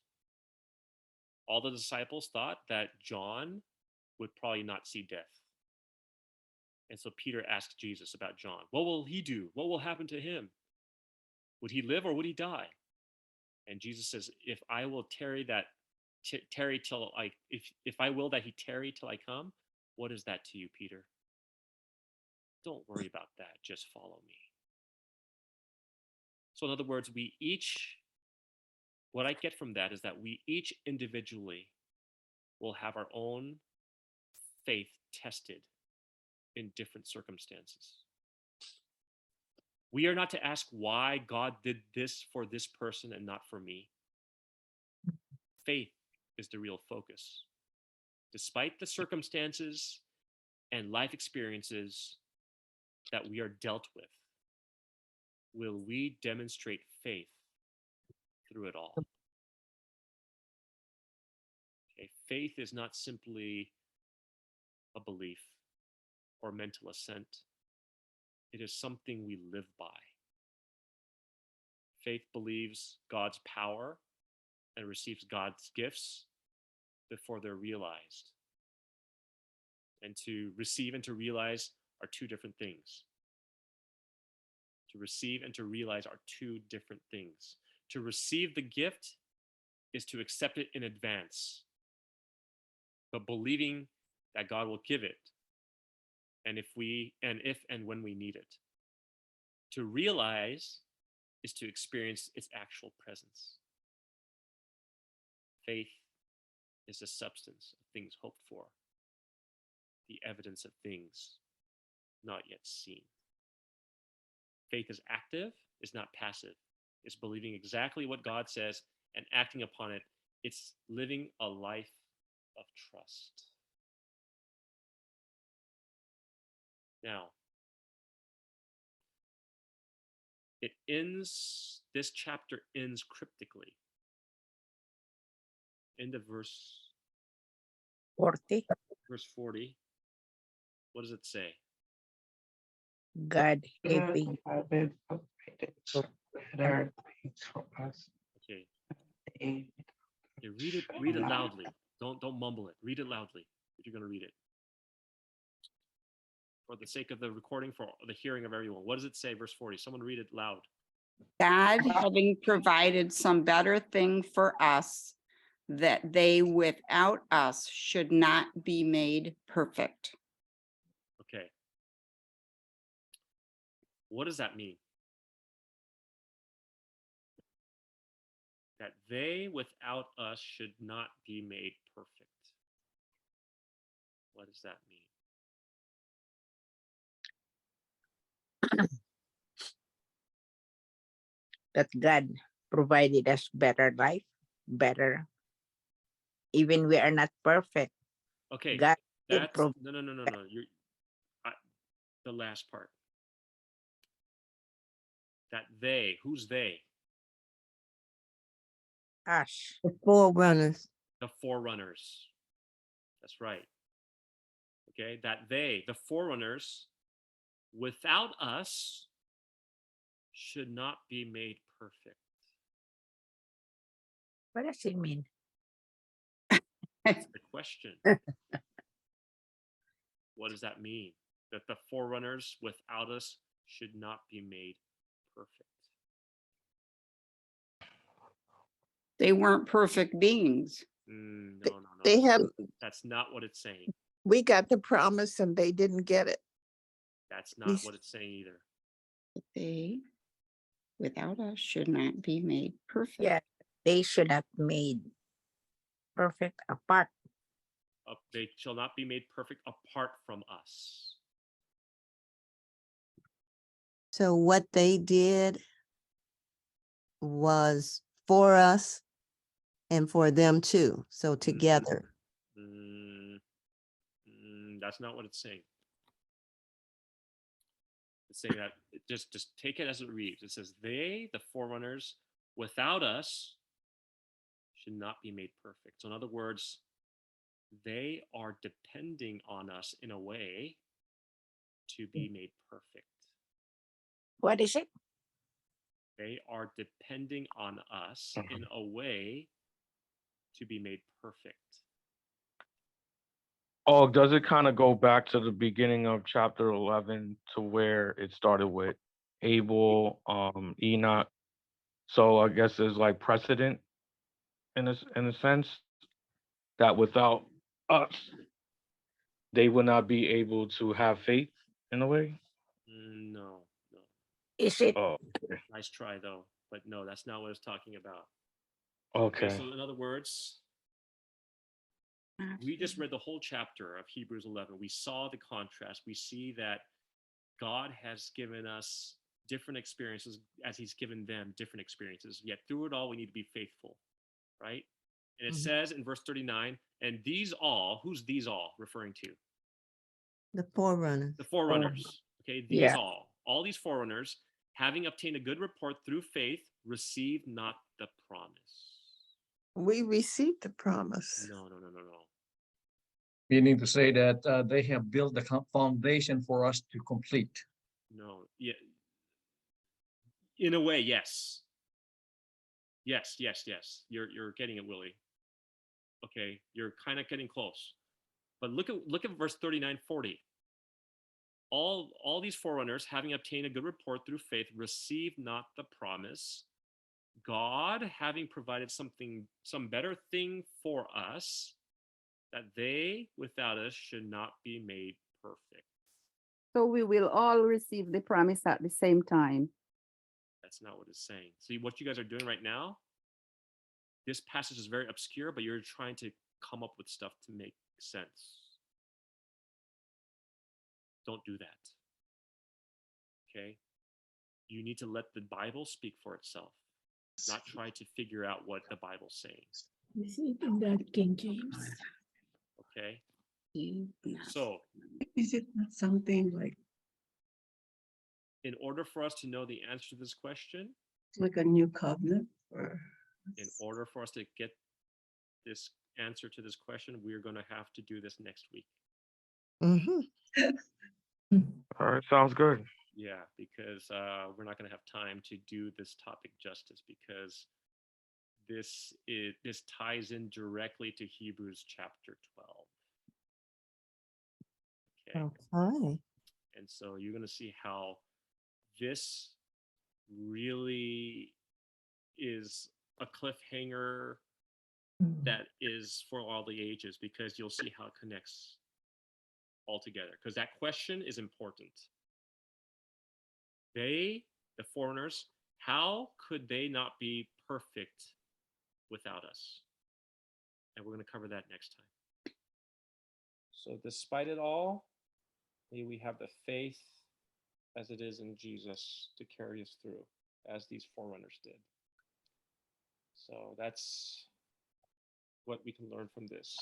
Speaker 1: all the disciples thought that John would probably not see death. And so Peter asked Jesus about John. What will he do? What will happen to him? Would he live or would he die? And Jesus says, if I will tarry till I, if I will that he tarry till I come, what is that to you, Peter? Don't worry about that. Just follow me. So in other words, what I get from that is that we each individually will have our own faith tested in different circumstances. We are not to ask why God did this for this person and not for me. Faith is the real focus. Despite the circumstances and life experiences that we are dealt with, will we demonstrate faith through it all? Okay, faith is not simply a belief or mental assent. It is something we live by. Faith believes God's power and receives God's gifts before they're realized. And to receive and to realize are two different things. To receive and to realize are two different things. To receive the gift is to accept it in advance, but believing that God will give it, and if and when we need it. To realize is to experience its actual presence. Faith is the substance of things hoped for, the evidence of things not yet seen. Faith is active, is not passive. It's believing exactly what God says and acting upon it. It's living a life of trust. Now, this chapter ends cryptically. End of verse
Speaker 6: 40.
Speaker 1: 40. What does it say?
Speaker 6: God having
Speaker 10: Better things for us.
Speaker 1: Okay. Okay, read it loudly. Don't mumble it. Read it loudly if you're going to read it. For the sake of the recording, for the hearing of everyone. What does it say, verse 40? Someone read it loud.
Speaker 5: God having provided some better thing for us, that they without us should not be made perfect.
Speaker 1: Okay. What does that mean? That they without us should not be made perfect. What does that mean?
Speaker 6: That God provided us better life, better. Even we are not perfect,
Speaker 1: Okay,
Speaker 6: God did
Speaker 1: that's
Speaker 6: provide.
Speaker 1: no. You're I, the last part. That they, who's they?
Speaker 6: Us.
Speaker 4: The forerunners.
Speaker 1: The forerunners. That's right. Okay, that they, the forerunners, without us, should not be made perfect.
Speaker 6: What does it mean?
Speaker 1: That's the question. What does that mean? That the forerunners without us should not be made perfect.
Speaker 5: They weren't perfect beings.
Speaker 1: No.
Speaker 8: They have,
Speaker 1: That's not what it's saying.
Speaker 8: we got the promise and they didn't get it.
Speaker 1: That's not what it's saying either.
Speaker 5: They, without us, should not be made perfect.
Speaker 6: Yeah, they should have made perfect apart.
Speaker 1: They shall not be made perfect apart from us.
Speaker 4: So what they did was for us and for them too. So together.
Speaker 1: That's not what it's saying. It's saying that just take it as it reads. It says, they, the forerunners, without us, should not be made perfect. So in other words, they are depending on us in a way to be made perfect.
Speaker 6: What is it?
Speaker 1: They are depending on us in a way to be made perfect.
Speaker 9: Oh, does it kind of go back to the beginning of chapter 11 to where it started with Abel, Enoch? So I guess there's like precedent in a sense that without us, they would not be able to have faith in a way.
Speaker 1: No.
Speaker 6: Is it?
Speaker 9: Oh, okay.
Speaker 1: Nice try though, but no, that's not what it's talking about.
Speaker 9: Okay.
Speaker 1: So in other words, we just read the whole chapter of Hebrews 11. We saw the contrast. We see that God has given us different experiences as he's given them different experiences. Yet through it all, we need to be faithful, right? And it says in verse 39, and these all, who's these all referring to?
Speaker 4: The forerunners.
Speaker 1: The forerunners. Okay, these all these forerunners, having obtained a good report through faith, received not the promise.
Speaker 8: We received the promise.
Speaker 1: No.
Speaker 11: Meaning to say that they have built the foundation for us to complete.
Speaker 1: No. Yeah. In a way, yes. Yes. You're getting it, Willie. Okay, you're kind of getting close. But look at verse 39, 40. All these forerunners, having obtained a good report through faith, received not the promise. God, having provided some better thing for us, that they without us should not be made perfect.
Speaker 2: So we will all receive the promise at the same time.
Speaker 1: That's not what it's saying. See, what you guys are doing right now, this passage is very obscure, but you're trying to come up with stuff to make sense. Don't do that. Okay? You need to let the Bible speak for itself, not try to figure out what the Bible's saying.
Speaker 3: Is it in that King James?
Speaker 1: Okay? So,
Speaker 10: Is it not something
Speaker 1: in order for us to know the answer to this question,
Speaker 10: like a new covenant? Or
Speaker 1: in order for us to get this answer to this question, we're going to have to do this next week.
Speaker 9: All right, sounds good.
Speaker 1: Yeah, because we're not going to have time to do this topic justice, because this ties in directly to Hebrews chapter 12.
Speaker 4: Okay.
Speaker 1: And so you're going to see how this really is a cliffhanger that is for all the ages, because you'll see how it connects all together, because that question is important. They, the foreigners, how could they not be perfect without us? And we're going to cover that next time. So despite it all, may we have the faith as it is in Jesus to carry us through, as these forerunners did. So that's what we can learn from this.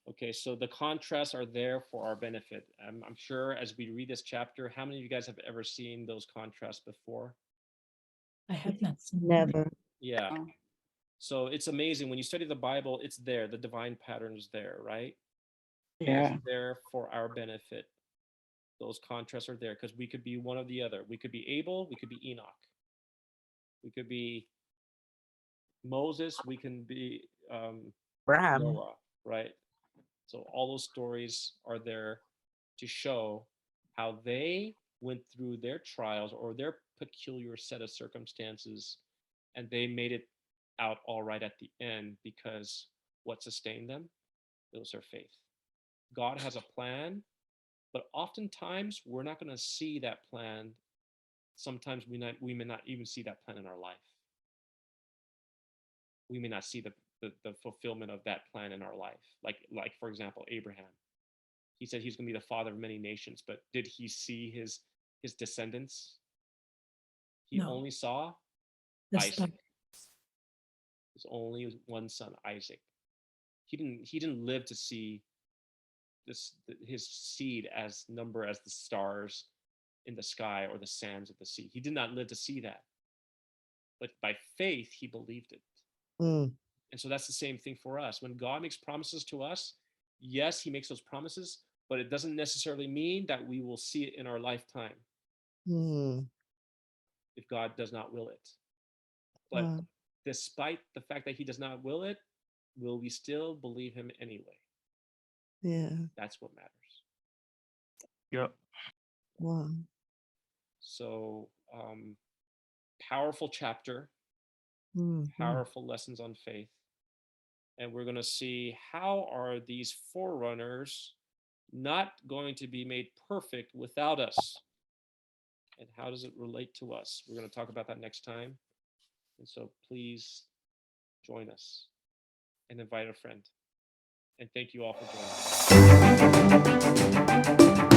Speaker 1: Okay, so the contrasts are there for our benefit. I'm sure as we read this chapter, how many of you guys have ever seen those contrasts before?
Speaker 3: I have not seen it.
Speaker 4: Never.
Speaker 1: Yeah.
Speaker 5: Oh.
Speaker 1: So it's amazing when you study the Bible, it's there. The divine pattern is there, right?
Speaker 10: Yeah.
Speaker 1: It's there for our benefit. Those contrasts are there because we could be one or the other. We could be Abel, we could be Enoch. We could be Moses, we can be
Speaker 6: Abraham.
Speaker 1: Noah, right? So all those stories are there to show how they went through their trials or their peculiar set of circumstances, and they made it out all right at the end because what sustained them? It was their faith. God has a plan, but oftentimes we're not going to see that plan. Sometimes we may not even see that plan in our life. We may not see the fulfillment of that plan in our life. Like for example, Abraham. He said he's going to be the father of many nations, but did he see his descendants? He
Speaker 3: No.
Speaker 1: only saw
Speaker 3: The
Speaker 1: Isaac.
Speaker 3: star.
Speaker 1: His only one son, Isaac. He didn't live to see his seed as number as the stars in the sky or the sands of the sea. He did not live to see that. But by faith, he believed it.
Speaker 4: Mm,
Speaker 1: And so that's the same thing for us. When God makes promises to us, yes, he makes those promises, but it doesn't necessarily mean that we will see it in our lifetime
Speaker 4: mm,
Speaker 1: if God does not will it. But
Speaker 4: wow.
Speaker 1: despite the fact that he does not will it, will we still believe him anyway?
Speaker 4: Yeah.
Speaker 1: That's what matters.
Speaker 9: Yep.
Speaker 4: Wow.
Speaker 1: So powerful chapter,
Speaker 4: Mm,
Speaker 1: powerful lessons on faith. And we're going to see how are these forerunners not going to be made perfect without us? And how does it relate to us? We're going to talk about that next time. And so please join us and invite a friend. And thank you all for joining us.